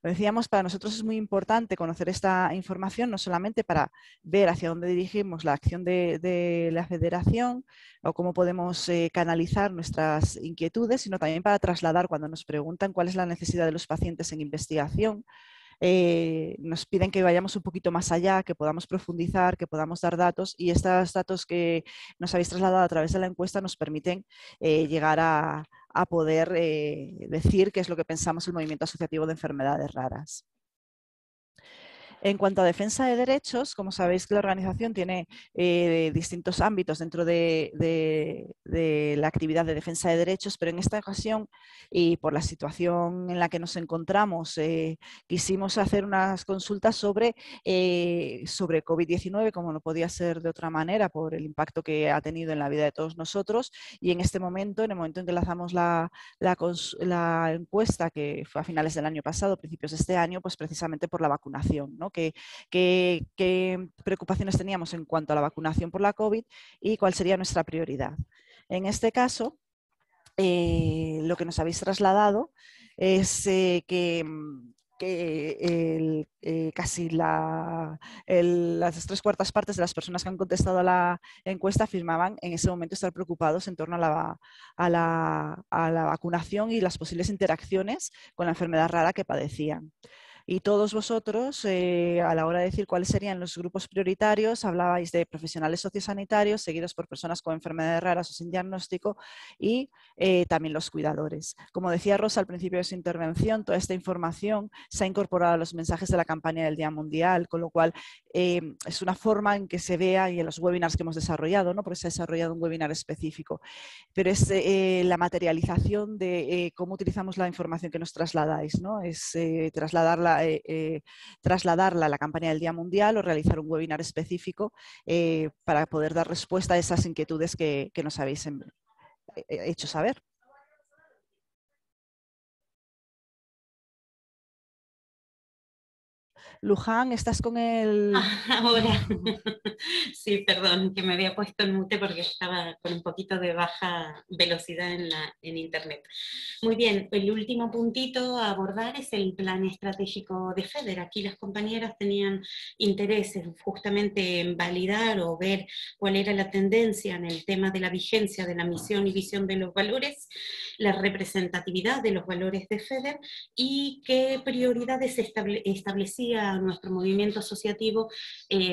Lo decíamos, para nosotros es muy importante conocer esta información, no solamente para ver hacia dónde dirigimos la acción de la federación o cómo podemos canalizar nuestras inquietudes, sino también para trasladar cuando nos preguntan cuál es la necesidad de los pacientes en investigación. Nos piden que vayamos un poquito más allá, que podamos profundizar, que podamos dar datos y estos datos que nos habéis trasladado a través de la encuesta nos permiten llegar a poder decir qué es lo que pensamos el movimiento asociativo de enfermedades raras. En cuanto a defensa de derechos, como sabéis que la organización tiene distintos ámbitos dentro de la actividad de defensa de derechos, pero en esta ocasión y por la situación en la que nos encontramos, quisimos hacer unas consultas sobre COVID-19, como no podía ser de otra manera, por el impacto que ha tenido en la vida de todos nosotros. Y en este momento, en el momento en que lanzamos la encuesta, que fue a finales del año pasado, principios de este año, pues precisamente por la vacunación, ¿no? ¿Qué preocupaciones teníamos en cuanto a la vacunación por la COVID y cuál sería nuestra prioridad? En este caso, lo que nos habéis trasladado es casi las 3/4 partes de las personas que han contestado a la encuesta afirmaban en ese momento estar preocupados en torno a la vacunación y las posibles interacciones con la enfermedad rara que padecían. Y todos vosotros, a la hora de decir cuáles serían los grupos prioritarios, hablabais de profesionales sociosanitarios, seguidos por personas con enfermedades raras o sin diagnóstico y también los cuidadores. Como decía Rosa al principio de su intervención, toda esta información se ha incorporado a los mensajes de la campaña del Día Mundial, con lo cual es una forma en que se vea y en los webinars que hemos desarrollado, ¿no? Porque se ha desarrollado un webinar específico, pero es la materialización de cómo utilizamos la información que nos trasladáis, ¿no? Es trasladarla a la campaña del Día Mundial o realizar un webinar específico para poder dar respuesta a esas inquietudes que nos habéis hecho saber. Luján, ¿estás con el...? Ahora, sí, perdón, que me había puesto en mute porque estaba con un poquito de baja velocidad en internet. Muy bien, el último puntito a abordar es el plan estratégico de FEDER. Aquí las compañeras tenían intereses justamente en validar o ver cuál era la tendencia en el tema de la vigencia de la misión y visión de los valores, la representatividad de los valores de FEDER y qué prioridades establecía nuestro movimiento asociativo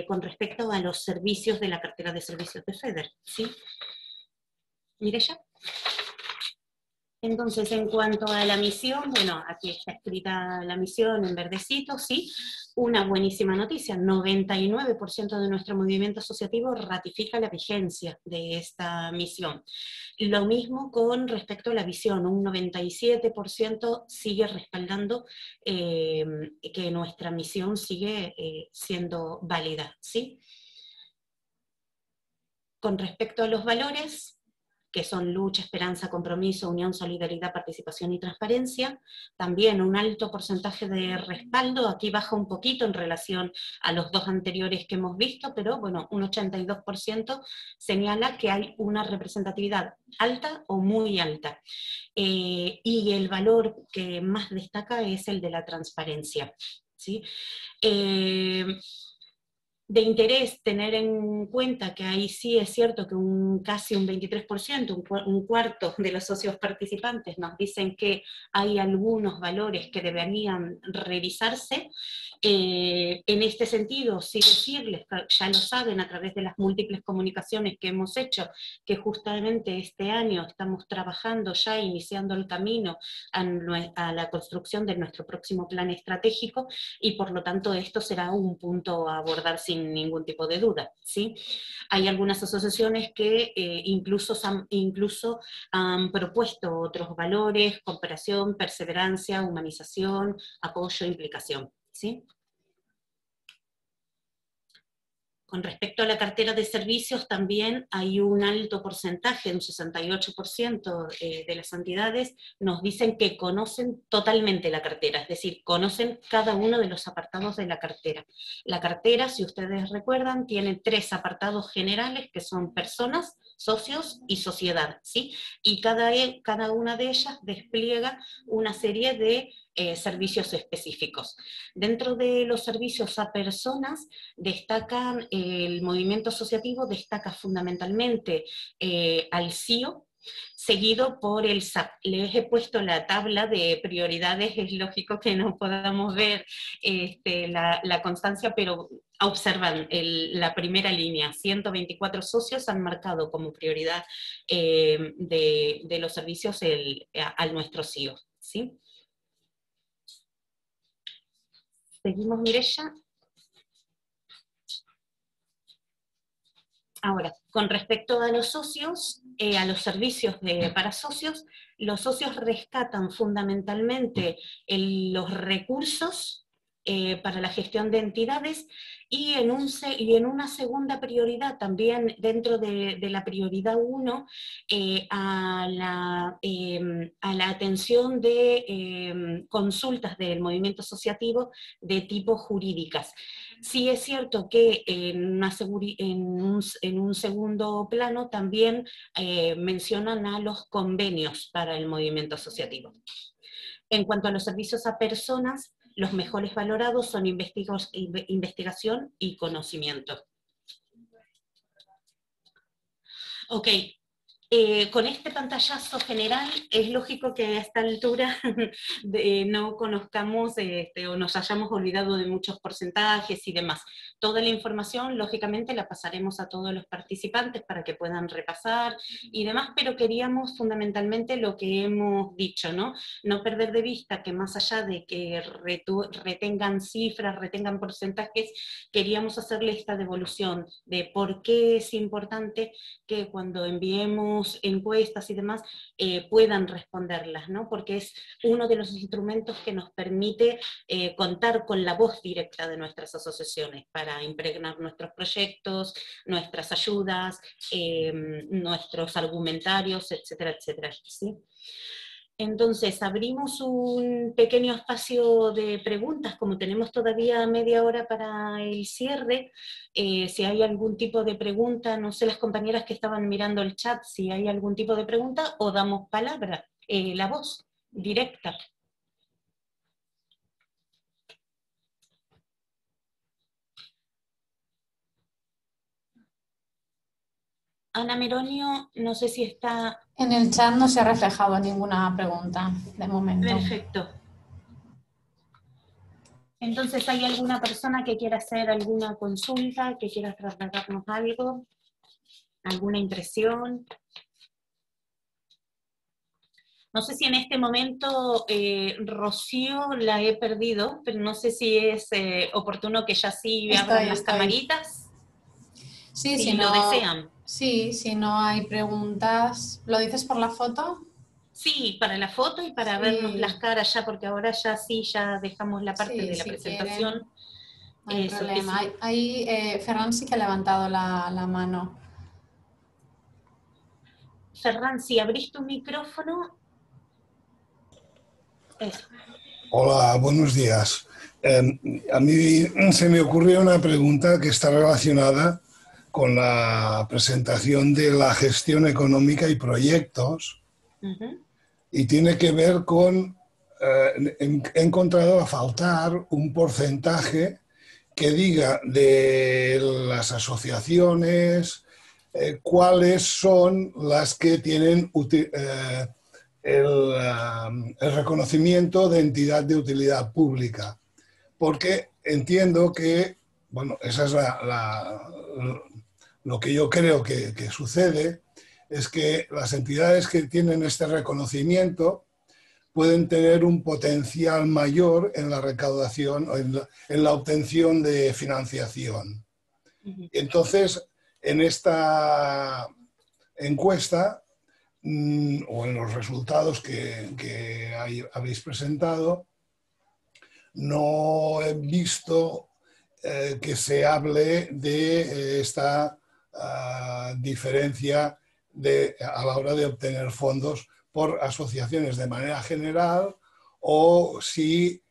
con respecto a los servicios de la cartera de servicios de FEDER, ¿sí? Mireya. Entonces, en cuanto a la misión, bueno, aquí está escrita la misión en verdecito, ¿sí? Una buenísima noticia, 99% de nuestro movimiento asociativo ratifica la vigencia de esta misión. Lo mismo con respecto a la visión, un 97% sigue respaldando que nuestra misión sigue siendo válida, ¿sí? Con respecto a los valores, que son lucha, esperanza, compromiso, unión, solidaridad, participación y transparencia, también un alto porcentaje de respaldo, aquí baja un poquito en relación a los dos anteriores que hemos visto, pero bueno, un 82% señala que hay una representatividad alta o muy alta. Y el valor que más destaca es el de la transparencia, ¿sí? De interés tener en cuenta que ahí sí es cierto que casi un 23%, un cuarto de los socios participantes nos dicen que hay algunos valores que deberían revisarse. En este sentido, sí decirles, ya lo saben a través de las múltiples comunicaciones que hemos hecho, que justamente este año estamos trabajando ya, iniciando el camino a la construcción de nuestro próximo plan estratégico, y por lo tanto esto será un punto a abordar sin ningún tipo de duda, ¿sí? Hay algunas asociaciones que incluso han propuesto otros valores: cooperación, perseverancia, humanización, apoyo, implicación, ¿sí? Con respecto a la cartera de servicios, también hay un alto porcentaje, un 68% de las entidades nos dicen que conocen totalmente la cartera, es decir, conocen cada uno de los apartados de la cartera. La cartera, si ustedes recuerdan, tiene 3 apartados generales, que son personas, socios y sociedad, ¿sí? Y cada una de ellas despliega una serie de servicios específicos. Dentro de los servicios a personas, destacan, el movimiento asociativo destaca fundamentalmente al CIO, seguido por el SAP. Les he puesto la tabla de prioridades, es lógico que no podamos ver la constancia, pero observan la primera línea: 124 socios han marcado como prioridad de los servicios al nuestro CIO, ¿sí? Seguimos, Mireya. Ahora, con respecto a los socios, a los servicios para socios, los socios rescatan fundamentalmente los recursos para la gestión de entidades, y en una segunda prioridad, también dentro de la prioridad 1, a la atención de consultas del movimiento asociativo de tipo jurídicas. Sí es cierto que en un segundo plano también mencionan a los convenios para el movimiento asociativo. En cuanto a los servicios a personas, los mejores valorados son investigación y conocimiento. Ok. Con este pantallazo general, es lógico que a esta altura no conozcamos o nos hayamos olvidado de muchos porcentajes y demás. Toda la información, lógicamente, la pasaremos a todos los participantes para que puedan repasar y demás, pero queríamos fundamentalmente lo que hemos dicho, ¿no? No perder de vista que más allá de que retengan cifras, retengan porcentajes, queríamos hacerle esta devolución de por qué es importante que cuando enviemos encuestas y demás puedan responderlas, ¿no? Porque es uno de los instrumentos que nos permite contar con la voz directa de nuestras asociaciones para impregnar nuestros proyectos, nuestras ayudas, nuestros argumentarios, etcétera, etcétera, ¿sí? Entonces, abrimos un pequeño espacio de preguntas, como tenemos todavía media hora para el cierre. Si hay algún tipo de pregunta, no sé las compañeras que estaban mirando el chat, si hay algún tipo de pregunta, o damos palabra, la voz directa. Ana Meronio, no sé si está... En el chat no se ha reflejado ninguna pregunta de momento. Perfecto. Entonces, ¿hay alguna persona que quiera hacer alguna consulta, que quiera trasladarnos algo? ¿Alguna impresión? No sé si en este momento, Rocío, la he perdido, pero no sé si es oportuno que ya sí abran las camaritas. Sí, si lo desean. Sí, si no hay preguntas. ¿Lo dices por la foto? Sí, para la foto y para vernos las caras ya, porque ahora ya sí, ya dejamos la parte de la presentación. Quieren, no hay problema. Ahí Ferran sí que ha levantado la mano. Ferran, si abrís tu micrófono. Eso. Hola, buenos días. A mí se me ocurrió una pregunta que está relacionada con la presentación de la gestión económica y proyectos, y tiene que ver con, he encontrado a faltar un porcentaje que diga de las asociaciones cuáles son las que tienen el reconocimiento de entidad de utilidad pública, porque entiendo que, bueno, esa es lo que yo creo que sucede, es que las entidades que tienen este reconocimiento pueden tener un potencial mayor en la recaudación o en la obtención de financiación. Entonces, en esta encuesta, o en los resultados que habéis presentado, no he visto que se hable de esta diferencia a la hora de obtener fondos por asociaciones de manera general, o si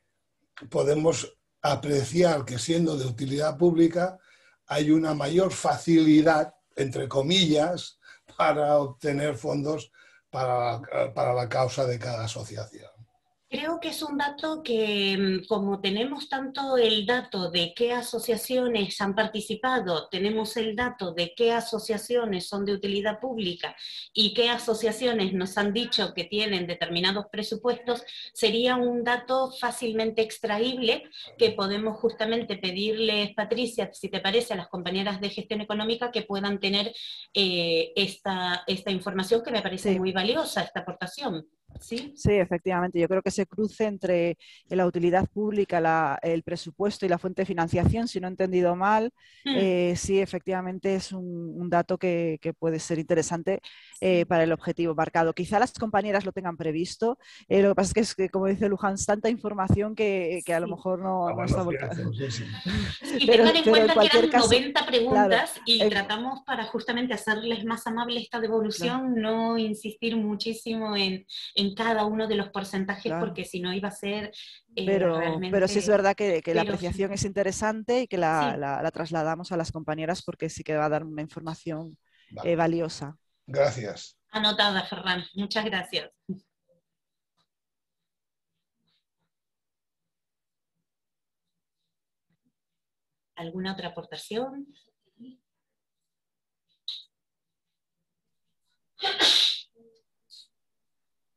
podemos apreciar que, siendo de utilidad pública, hay una mayor facilidad, entre comillas, para obtener fondos para la causa de cada asociación. Creo que es un dato que, como tenemos tanto el dato de qué asociaciones han participado, tenemos el dato de qué asociaciones son de utilidad pública y qué asociaciones nos han dicho que tienen determinados presupuestos, sería un dato fácilmente extraíble que podemos justamente pedirles, Patricia, si te parece, a las compañeras de gestión económica que puedan tener esta información, que me parece muy valiosa, esta aportación. ¿Sí? Sí, efectivamente. Yo creo que ese cruce entre la utilidad pública, el presupuesto y la fuente de financiación, si no he entendido mal, sí, efectivamente es un dato que puede ser interesante para el objetivo marcado. Quizá las compañeras lo tengan previsto. Lo que pasa es que, como dice Luján, es tanta información que a lo mejor no está volcada. Y tengan en cuenta que eran caso, 90 preguntas, claro, y tratamos, para justamente hacerles más amable esta devolución, no insistir muchísimo en cada uno de los porcentajes, porque si no iba a ser realmente... Pero sí es verdad que la apreciación es interesante y que la trasladamos a las compañeras, porque sí que va a dar una información valiosa. Gracias. Anotada, Ferran. Muchas gracias. ¿Alguna otra aportación?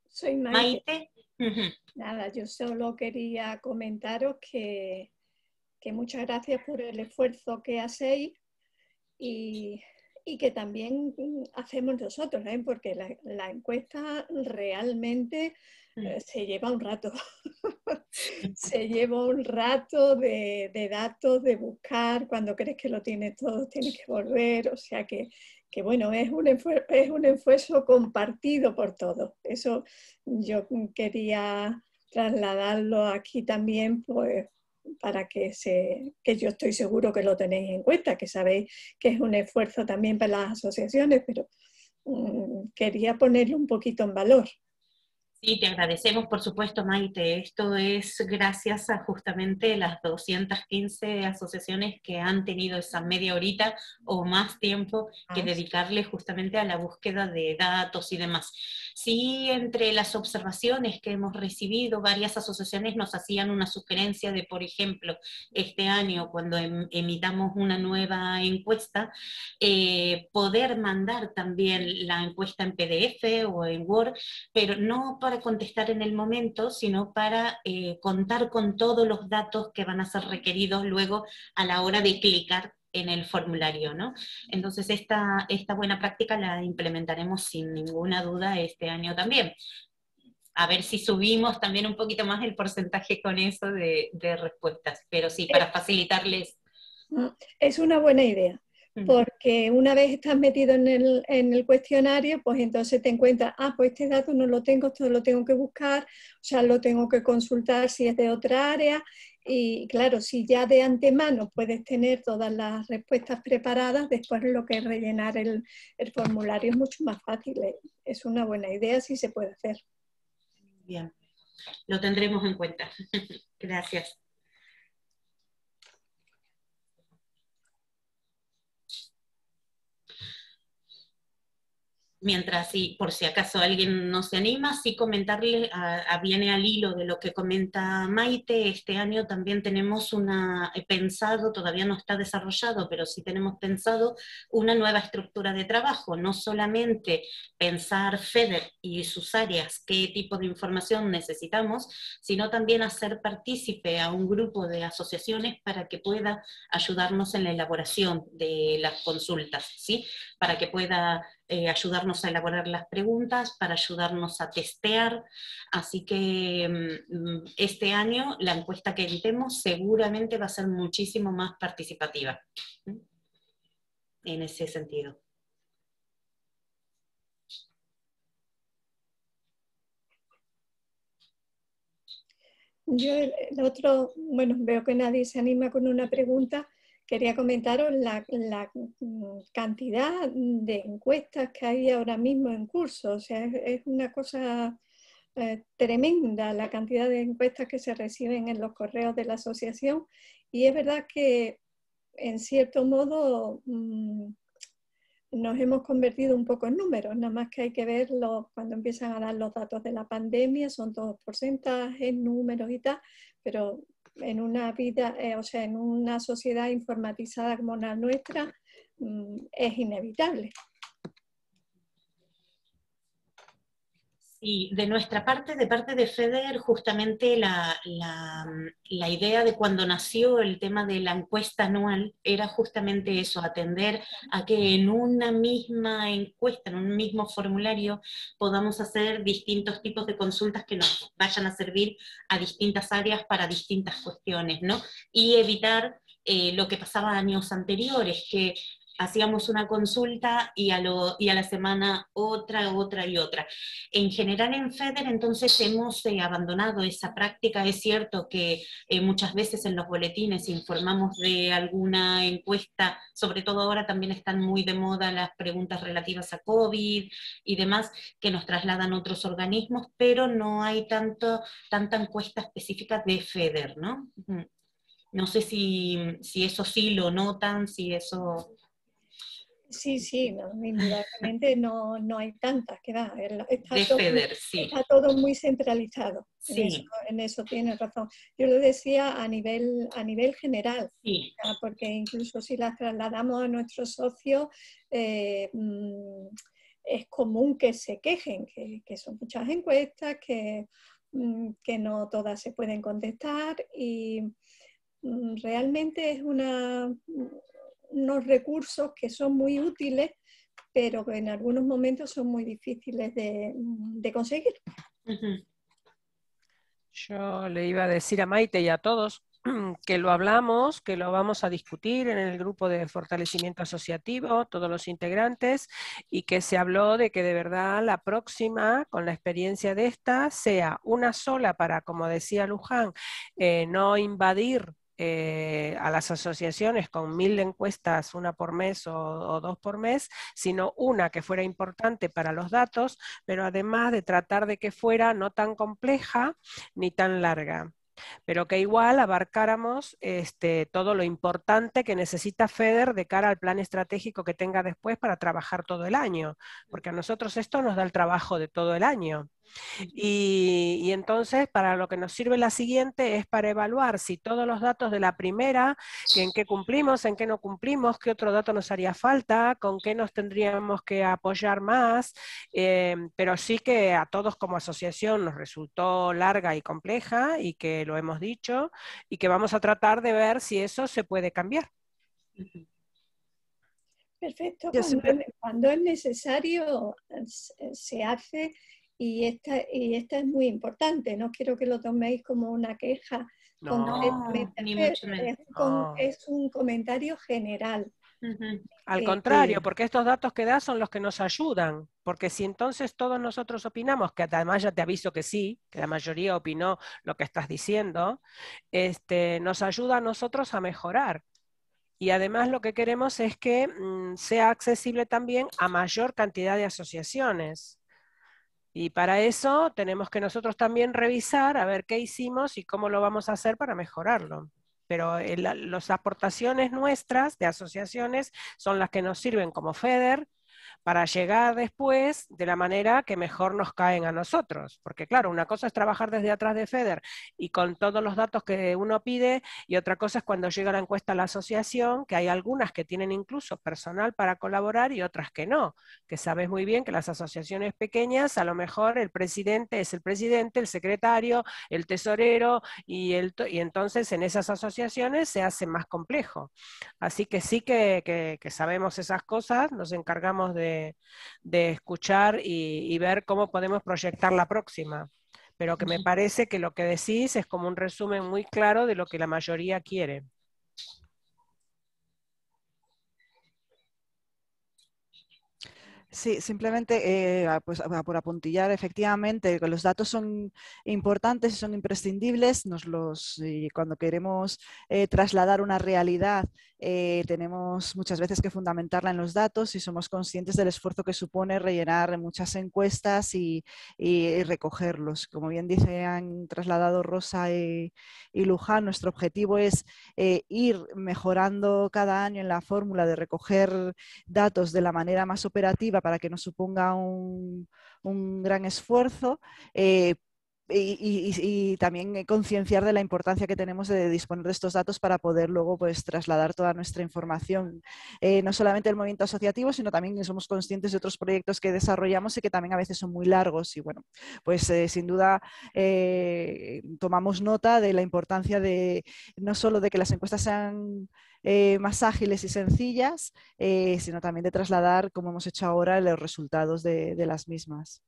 Soy Maite. Maite. Nada, yo solo quería comentaros que muchas gracias por el esfuerzo que hacéis y que también hacemos nosotros, porque la encuesta realmente se lleva un rato. Se lleva un rato de datos, de buscar, cuando crees que lo tienes todo, tienes que volver, o sea que bueno, es un esfuerzo compartido por todos. Eso yo quería trasladarlo aquí también, pues, para que yo estoy seguro que lo tenéis en cuenta, que sabéis que es un esfuerzo también para las asociaciones, pero quería ponerlo un poquito en valor. Sí, te agradecemos, por supuesto, Maite. Esto es gracias a justamente las 215 asociaciones que han tenido esa media horita o más tiempo que dedicarle justamente a la búsqueda de datos y demás. Sí, entre las observaciones que hemos recibido, varias asociaciones nos hacían una sugerencia de, por ejemplo, este año, cuando emitamos una nueva encuesta, poder mandar también la encuesta en PDF o en Word, pero no para contestar en el momento, sino para contar con todos los datos que van a ser requeridos luego a la hora de clicar en el formulario, ¿no? Entonces esta buena práctica la implementaremos sin ninguna duda este año también. A ver si subimos también un poquito más el porcentaje con eso de respuestas, pero sí, para facilitarles. Es una buena idea, porque una vez estás metido en el cuestionario, pues entonces te encuentras, pues este dato no lo tengo, esto lo tengo que buscar, o sea, lo tengo que consultar si es de otra área, y claro, si ya de antemano puedes tener todas las respuestas preparadas, después lo que es rellenar el formulario es mucho más fácil. Es una buena idea si se puede hacer. Bien, lo tendremos en cuenta. Gracias. Mientras, sí, por si acaso alguien no se anima, sí comentarle, viene al hilo de lo que comenta Maite, este año también tenemos pensado, todavía no está desarrollado, pero sí tenemos pensado una nueva estructura de trabajo, no solamente pensar FEDER y sus áreas, qué tipo de información necesitamos, sino también hacer partícipe a un grupo de asociaciones para que pueda ayudarnos en la elaboración de las consultas, ¿sí? Para que pueda ayudarnos a elaborar las preguntas, para ayudarnos a testear. Así que este año la encuesta que editemos seguramente va a ser muchísimo más participativa en ese sentido. Yo el otro, bueno, veo que nadie se anima con una pregunta. Quería comentaros la cantidad de encuestas que hay ahora mismo en curso. O sea, es una cosa tremenda la cantidad de encuestas que se reciben en los correos de la asociación. Y es verdad que, en cierto modo, nos hemos convertido un poco en números. Nada más que hay que verlo cuando empiezan a dar los datos de la pandemia, son todos porcentajes, números y tal, pero en una vida, o sea, en una sociedad informatizada como la nuestra, es inevitable. Y de nuestra parte, de parte de FEDER, justamente la idea de cuando nació el tema de la encuesta anual era justamente eso, atender a que en una misma encuesta, en un mismo formulario, podamos hacer distintos tipos de consultas que nos vayan a servir a distintas áreas para distintas cuestiones, ¿no? Y evitar lo que pasaba años anteriores, que hacíamos una consulta y a la semana otra y otra. En general en FEDER entonces hemos abandonado esa práctica. Es cierto que muchas veces en los boletines informamos de alguna encuesta, sobre todo ahora también están muy de moda las preguntas relativas a COVID y demás, que nos trasladan otros organismos, pero no hay tanta encuesta específica de FEDER, ¿no? No sé si eso sí lo notan, si eso... Sí, no, indudablemente no hay tantas, que va, está todo muy centralizado. Sí. En eso tienes razón. Yo lo decía a nivel general, sí. Porque incluso si las trasladamos a nuestros socios, es común que se quejen, que son muchas encuestas, que no todas se pueden contestar y realmente es unos recursos que son muy útiles, pero que en algunos momentos son muy difíciles de conseguir. Yo le iba a decir a Maite y a todos que lo hablamos, que lo vamos a discutir en el grupo de fortalecimiento asociativo, todos los integrantes, y que se habló de que de verdad la próxima, con la experiencia de esta, sea una sola para, como decía Luján, no invadir a las asociaciones con 1000 encuestas, una por mes o 2 por mes, sino una que fuera importante para los datos, pero además de tratar de que fuera no tan compleja ni tan larga, pero que igual abarcáramos todo lo importante que necesita FEDER de cara al plan estratégico que tenga después para trabajar todo el año, porque a nosotros esto nos da el trabajo de todo el año. Y entonces para lo que nos sirve la siguiente es para evaluar si todos los datos de la primera, que en qué cumplimos, en qué no cumplimos, qué otro dato nos haría falta, con qué nos tendríamos que apoyar más, pero sí que a todos como asociación nos resultó larga y compleja y que lo hemos dicho y que vamos a tratar de ver si eso se puede cambiar. Perfecto, cuando es necesario se hace. Y esta es muy importante, no quiero que lo toméis como una queja. No, ni mucho menos. Es un comentario general. Al contrario, porque estos datos que das son los que nos ayudan, porque si entonces todos nosotros opinamos, que además ya te aviso que sí, que la mayoría opinó lo que estás diciendo, nos ayuda a nosotros a mejorar. Y además lo que queremos es que sea accesible también a mayor cantidad de asociaciones. Y para eso tenemos que nosotros también revisar a ver qué hicimos y cómo lo vamos a hacer para mejorarlo. Pero las aportaciones nuestras de asociaciones son las que nos sirven como FEDER para llegar después de la manera que mejor nos caen a nosotros. Porque claro, una cosa es trabajar desde atrás de FEDER y con todos los datos que uno pide, y otra cosa es cuando llega la encuesta a la asociación, que hay algunas que tienen incluso personal para colaborar y otras que no, que sabes muy bien que las asociaciones pequeñas, a lo mejor el presidente es el presidente, el secretario, el tesorero, y entonces en esas asociaciones se hace más complejo. Así que sí que sabemos esas cosas, nos encargamos de escuchar y ver cómo podemos proyectar la próxima. Pero que me parece que lo que decís es como un resumen muy claro de lo que la mayoría quiere. Sí, simplemente pues, por apuntillar, efectivamente, que los datos son importantes y son imprescindibles. Y cuando queremos trasladar una realidad, tenemos muchas veces que fundamentarla en los datos y somos conscientes del esfuerzo que supone rellenar muchas encuestas y recogerlos. Como bien dice, han trasladado Rosa y Luján, nuestro objetivo es ir mejorando cada año en la fórmula de recoger datos de la manera más operativa para que no suponga un gran esfuerzo, y también concienciar de la importancia que tenemos de disponer de estos datos para poder luego pues, trasladar toda nuestra información, no solamente del movimiento asociativo, sino también somos conscientes de otros proyectos que desarrollamos y que también a veces son muy largos y bueno, pues sin duda tomamos nota de la importancia de no solo de que las encuestas sean más ágiles y sencillas, sino también de trasladar, como hemos hecho ahora, los resultados de las mismas.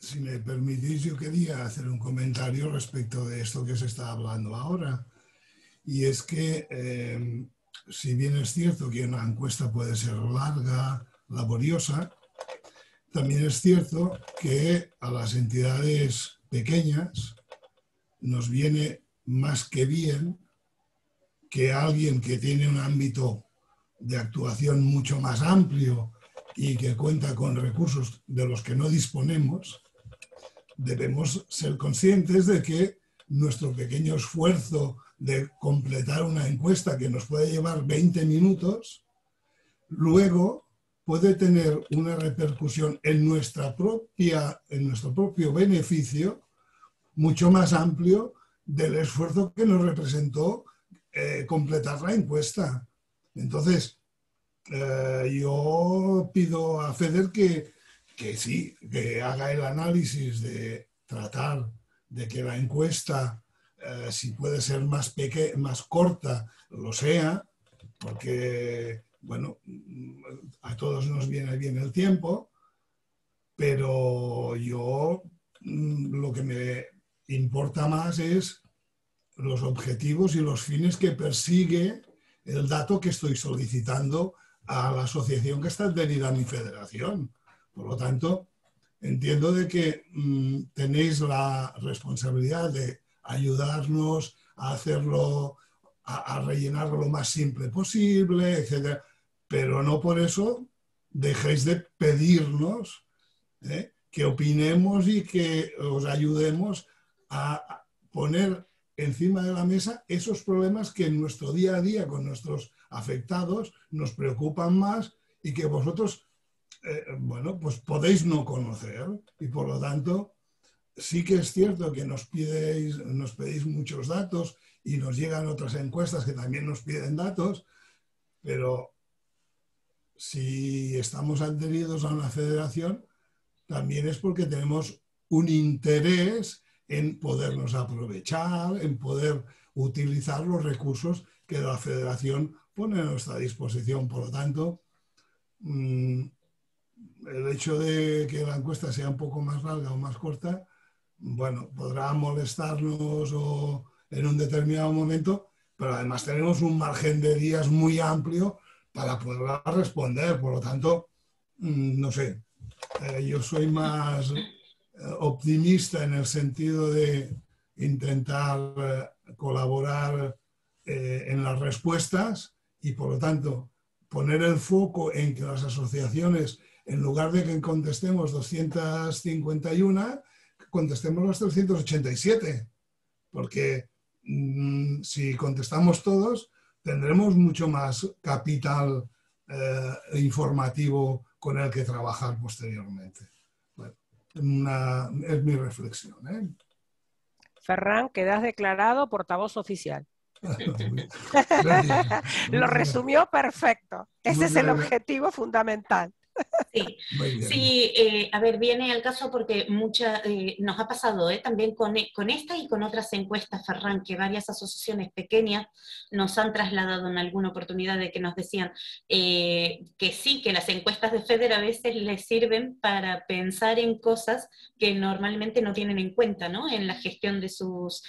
Si me permitís, yo quería hacer un comentario respecto de esto que se está hablando ahora. Y es que, si bien es cierto que una encuesta puede ser larga, laboriosa, también es cierto que a las entidades pequeñas nos viene más que bien que alguien que tiene un ámbito de actuación mucho más amplio y que cuenta con recursos de los que no disponemos, debemos ser conscientes de que nuestro pequeño esfuerzo de completar una encuesta que nos puede llevar 20 minutos, luego puede tener una repercusión en nuestro propio beneficio mucho más amplio del esfuerzo que nos representó completar la encuesta. Entonces, yo pido a FEDER que sí, que haga el análisis de tratar de que la encuesta, si puede ser más corta, lo sea, porque, bueno, a todos nos viene bien el tiempo, pero yo lo que me importa más es los objetivos y los fines que persigue el dato que estoy solicitando a la asociación que está adherida a mi federación. Por lo tanto, entiendo de que tenéis la responsabilidad de ayudarnos a hacerlo, a rellenarlo lo más simple posible, etc. Pero no por eso dejéis de pedirnos que opinemos y que os ayudemos a poner encima de la mesa esos problemas que en nuestro día a día con nuestros afectados nos preocupan más y que vosotros bueno, pues podéis no conocer y por lo tanto sí que es cierto que nos pedís muchos datos y nos llegan otras encuestas que también nos piden datos, pero si estamos adheridos a una federación también es porque tenemos un interés en podernos aprovechar, en poder utilizar los recursos que la federación pone a nuestra disposición. Por lo tanto, el hecho de que la encuesta sea un poco más larga o más corta bueno, podrá molestarnos o en un determinado momento, pero además tenemos un margen de días muy amplio para poder responder. Por lo tanto, no sé, yo soy más optimista en el sentido de intentar colaborar en las respuestas y, por lo tanto, poner el foco en que las asociaciones, en lugar de que contestemos 251, contestemos las 387, porque si contestamos todos, tendremos mucho más capital informativo con el que trabajar posteriormente. Bueno, es mi reflexión, ¿eh? Ferran, quedas declarado portavoz oficial. Lo resumió perfecto. Ese es el objetivo fundamental. Sí, sí, a ver, viene al caso porque nos ha pasado también con esta y con otras encuestas, Ferran, que varias asociaciones pequeñas nos han trasladado en alguna oportunidad de que nos decían que sí, que las encuestas de FEDER a veces les sirven para pensar en cosas que normalmente no tienen en cuenta, ¿no? En la gestión de sus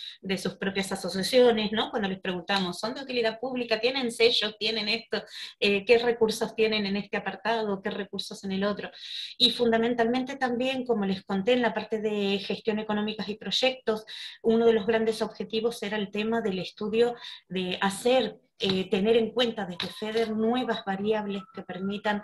propias asociaciones, ¿no? Cuando les preguntamos, ¿son de utilidad pública? ¿Tienen sellos? ¿Tienen esto? ¿Qué recursos tienen en este apartado? ¿Qué recursos en el otro? Y fundamentalmente también, como les conté, en la parte de gestión económica y proyectos, uno de los grandes objetivos era el tema del estudio de tener en cuenta desde FEDER nuevas variables que permitan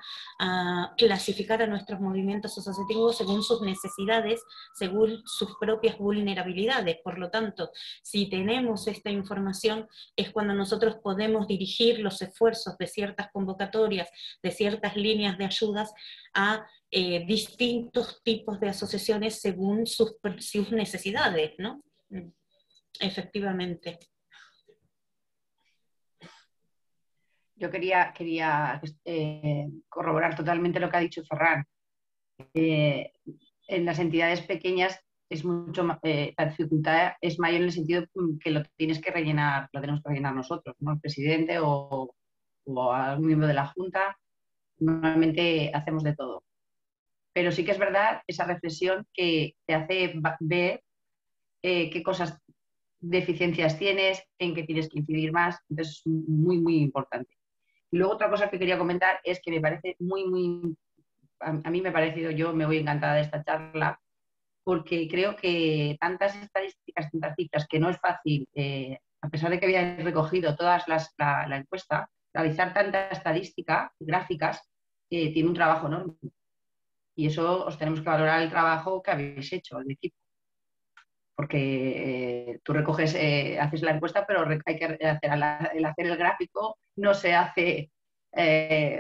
clasificar a nuestros movimientos asociativos según sus necesidades, según sus propias vulnerabilidades. Por lo tanto, si tenemos esta información, es cuando nosotros podemos dirigir los esfuerzos de ciertas convocatorias, de ciertas líneas de ayudas a distintos tipos de asociaciones según sus necesidades, ¿no? Efectivamente. Yo quería corroborar totalmente lo que ha dicho Ferran. En las entidades pequeñas es mucho la dificultad es mayor en el sentido que lo tenemos que rellenar nosotros, ¿no? El presidente o algún miembro de la Junta. Normalmente hacemos de todo. Pero sí que es verdad esa reflexión que te hace ver qué cosas, deficiencias tienes, en qué tienes que incidir más. Entonces es muy, muy importante. Y luego otra cosa que quería comentar es que me parece a mí me ha parecido, yo me voy encantada de esta charla, porque creo que tantas estadísticas, tantas cifras, que no es fácil, a pesar de que habían recogido todas la encuesta, realizar tanta estadística, gráficas, tiene un trabajo enorme. Y eso os tenemos que valorar el trabajo que habéis hecho, el equipo. Porque tú recoges, haces la encuesta, pero hay que hacer el gráfico no se hace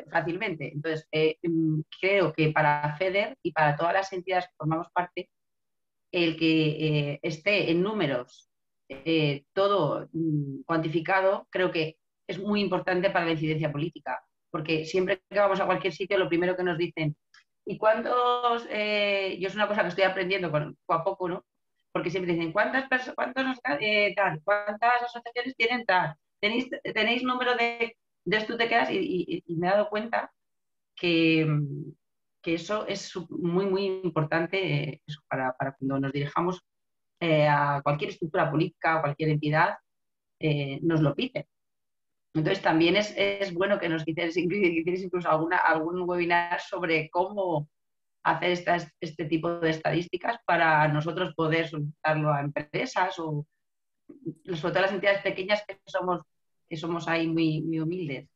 fácilmente. Entonces, creo que para FEDER y para todas las entidades que formamos parte, el que esté en números todo cuantificado, creo que es muy importante para la incidencia política. Porque siempre que vamos a cualquier sitio, lo primero que nos dicen, ¿y cuántos? Yo es una cosa que estoy aprendiendo poco a poco, ¿no? Porque siempre dicen, ¿cuántas asociaciones tienen tal? ¿Tenéis número de esto te quedas? Y me he dado cuenta que eso es muy, muy importante para cuando nos dirijamos a cualquier estructura política o cualquier entidad, nos lo piden. Entonces también es bueno que nos hicierais incluso algún webinar sobre cómo hacer este tipo de estadísticas para nosotros poder solicitarlo a empresas o sobre todo las entidades pequeñas que somos ahí muy, muy humildes.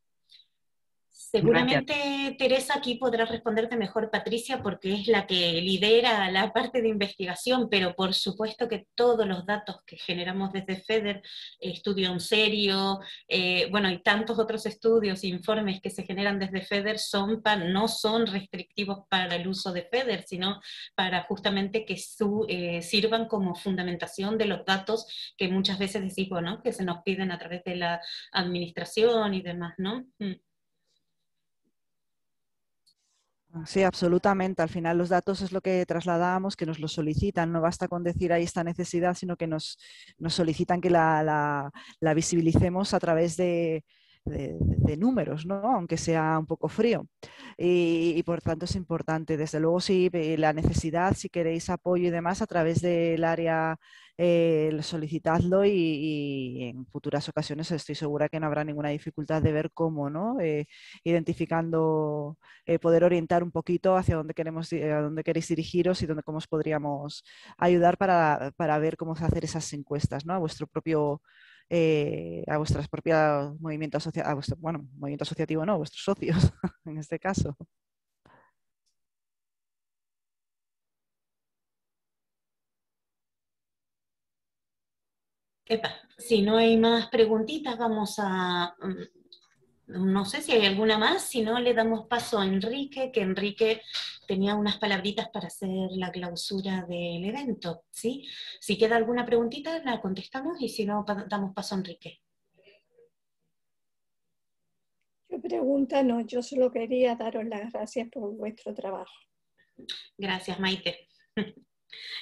Seguramente, Gracias. Teresa, aquí podrá responderte mejor Patricia, porque es la que lidera la parte de investigación, pero por supuesto que todos los datos que generamos desde FEDER, Estudio en Serio, bueno, y tantos otros estudios e informes que se generan desde FEDER no son restrictivos para el uso de FEDER, sino para justamente que sirvan como fundamentación de los datos que muchas veces decimos, ¿no? Que se nos piden a través de la administración y demás, ¿no? Sí, absolutamente. Al final los datos es lo que trasladamos, que nos lo solicitan. No basta con decir ahí esta necesidad, sino que nos solicitan que la visibilicemos a través de de números, ¿no? Aunque sea un poco frío. Y por tanto es importante. Desde luego, sí, la necesidad, si queréis apoyo y demás, a través del área solicitadlo y en futuras ocasiones estoy segura que no habrá ninguna dificultad de ver cómo, ¿no? Identificando, poder orientar un poquito hacia dónde a dónde queréis dirigiros y cómo os podríamos ayudar para ver cómo hacer esas encuestas, ¿no? A vuestro propio a vuestras propias movimientos asociativos, bueno, movimiento asociativo no, vuestros socios en este caso. Epa, si no hay más preguntitas, vamos a... No sé si hay alguna más, si no le damos paso a Enrique, que Enrique tenía unas palabritas para hacer la clausura del evento, ¿sí? Si queda alguna preguntita, la contestamos y si no, damos paso a Enrique. Yo pregunta, no, yo solo quería daros las gracias por vuestro trabajo. Gracias, Maite.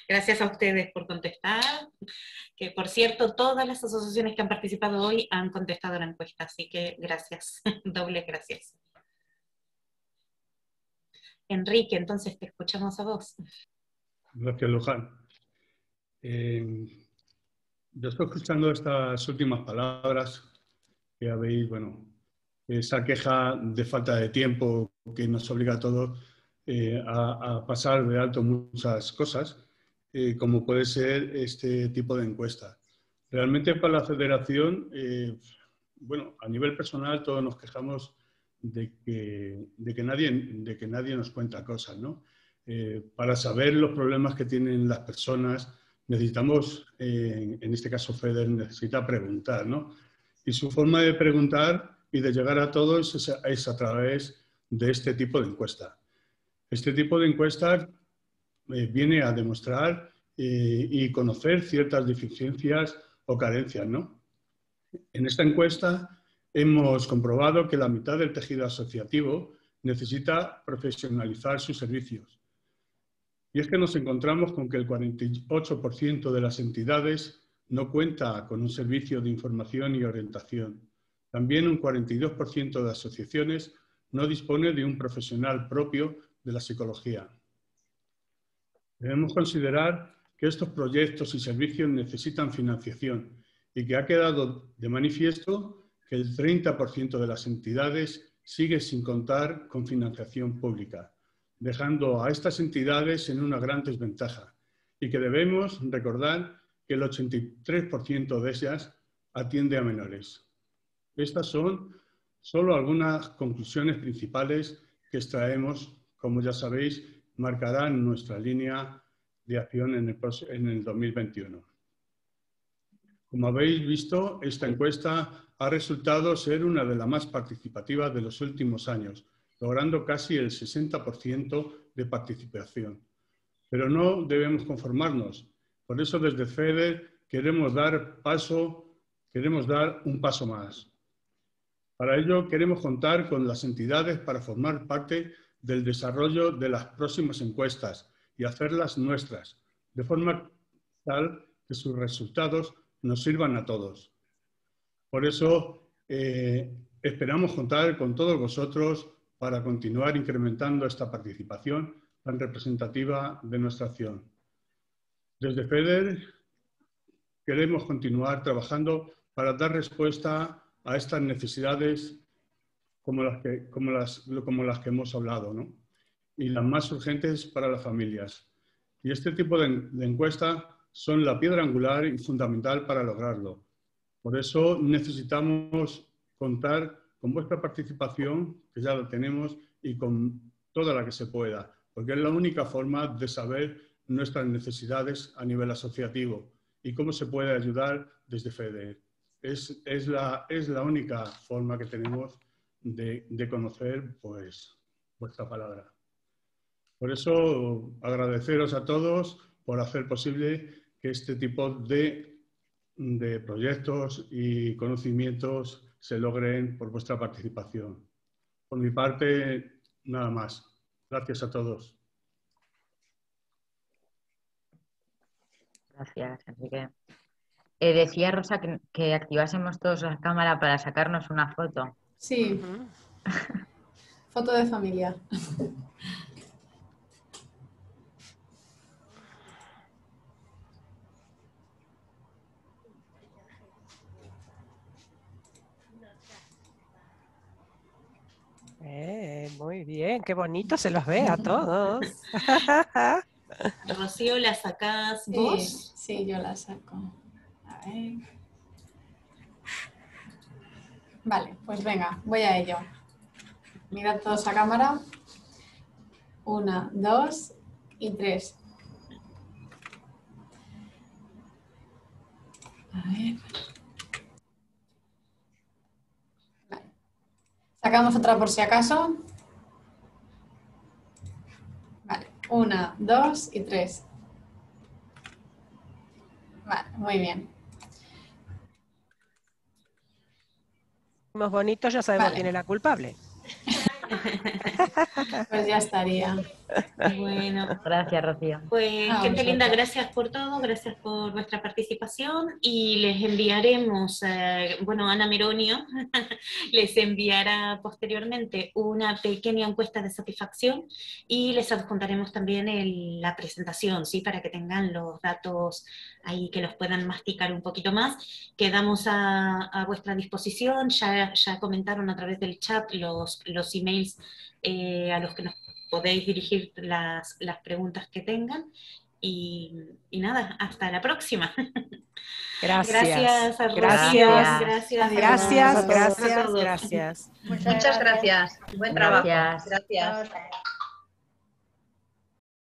Gracias a ustedes por contestar, que por cierto, todas las asociaciones que han participado hoy han contestado la encuesta, así que gracias, dobles gracias. Enrique, entonces te escuchamos a vos. Gracias, Luján. Yo estoy escuchando estas últimas palabras que habéis, bueno, esa queja de falta de tiempo que nos obliga a todos a pasar de alto muchas cosas, como puede ser este tipo de encuesta. Realmente para la federación, bueno, a nivel personal todos nos quejamos de que nadie nos cuenta cosas, ¿no? Para saber los problemas que tienen las personas, necesitamos, en este caso FEDER, necesita preguntar, ¿no? Y su forma de preguntar y de llegar a todos es a través de este tipo de encuesta. Este tipo de encuesta viene a demostrar y conocer ciertas deficiencias o carencias, ¿no? En esta encuesta hemos comprobado que la mitad del tejido asociativo necesita profesionalizar sus servicios. Y es que nos encontramos con que el 48% de las entidades no cuenta con un servicio de información y orientación. También un 42% de asociaciones no dispone de un profesional propio de la psicología. Debemos considerar que estos proyectos y servicios necesitan financiación y que ha quedado de manifiesto que el 30% de las entidades sigue sin contar con financiación pública, dejando a estas entidades en una gran desventaja y que debemos recordar que el 83% de ellas atiende a menores. Estas son solo algunas conclusiones principales que extraemos, como ya sabéis, marcarán nuestra línea de acción en el 2021. Como habéis visto, esta encuesta ha resultado ser una de las más participativas de los últimos años, logrando casi el 60% de participación. Pero no debemos conformarnos. Por eso desde FEDER queremos dar un paso más. Para ello queremos contar con las entidades para formar parte del desarrollo de las próximas encuestas y hacerlas nuestras, de forma tal que sus resultados nos sirvan a todos. Por eso esperamos contar con todos vosotros para continuar incrementando esta participación tan representativa de nuestra acción. Desde FEDER queremos continuar trabajando para dar respuesta a estas necesidades como las que hemos hablado, ¿no? Y las más urgentes para las familias. Y este tipo de encuesta son la piedra angular y fundamental para lograrlo. Por eso necesitamos contar con vuestra participación, que ya la tenemos, y con toda la que se pueda, porque es la única forma de saber nuestras necesidades a nivel asociativo y cómo se puede ayudar desde FEDER. Es la única forma que tenemos de conocer, pues, vuestra palabra. Por eso, agradeceros a todos por hacer posible que este tipo de proyectos y conocimientos se logren por vuestra participación. Por mi parte, nada más. Gracias a todos. Gracias, Enrique. Decía Rosa que activásemos todos la cámara para sacarnos una foto. Sí. Foto de familia. Muy bien, qué bonito se los ve a todos. Rocío, ¿la sacás vos? Sí, yo la saco. A ver. Vale, pues venga, voy a ello. Mirad todos a cámara. 1, 2 y 3. A ver. Vale. Sacamos otra por si acaso. Vale, 1, 2 y 3. Vale, muy bien. Somos bonitos, ya sabemos Vale. quién es la culpable. Pues ya estaría. Bueno, Gracias, Rocío. pues A gente linda, vosotros. gracias por todo, gracias por vuestra participación y les enviaremos, bueno, Ana Meronio les enviará posteriormente una pequeña encuesta de satisfacción y les adjuntaremos también la presentación, ¿sí? Para que tengan los datos ahí, que los puedan masticar un poquito más. Quedamos a vuestra disposición, ya comentaron a través del chat los emails a los que nos podéis dirigir las preguntas que tengan y nada, hasta la próxima. Gracias. Gracias a Rocío, Gracias. gracias a Gracias, todos. gracias. Muchas gracias. Buen trabajo. Gracias. Gracias.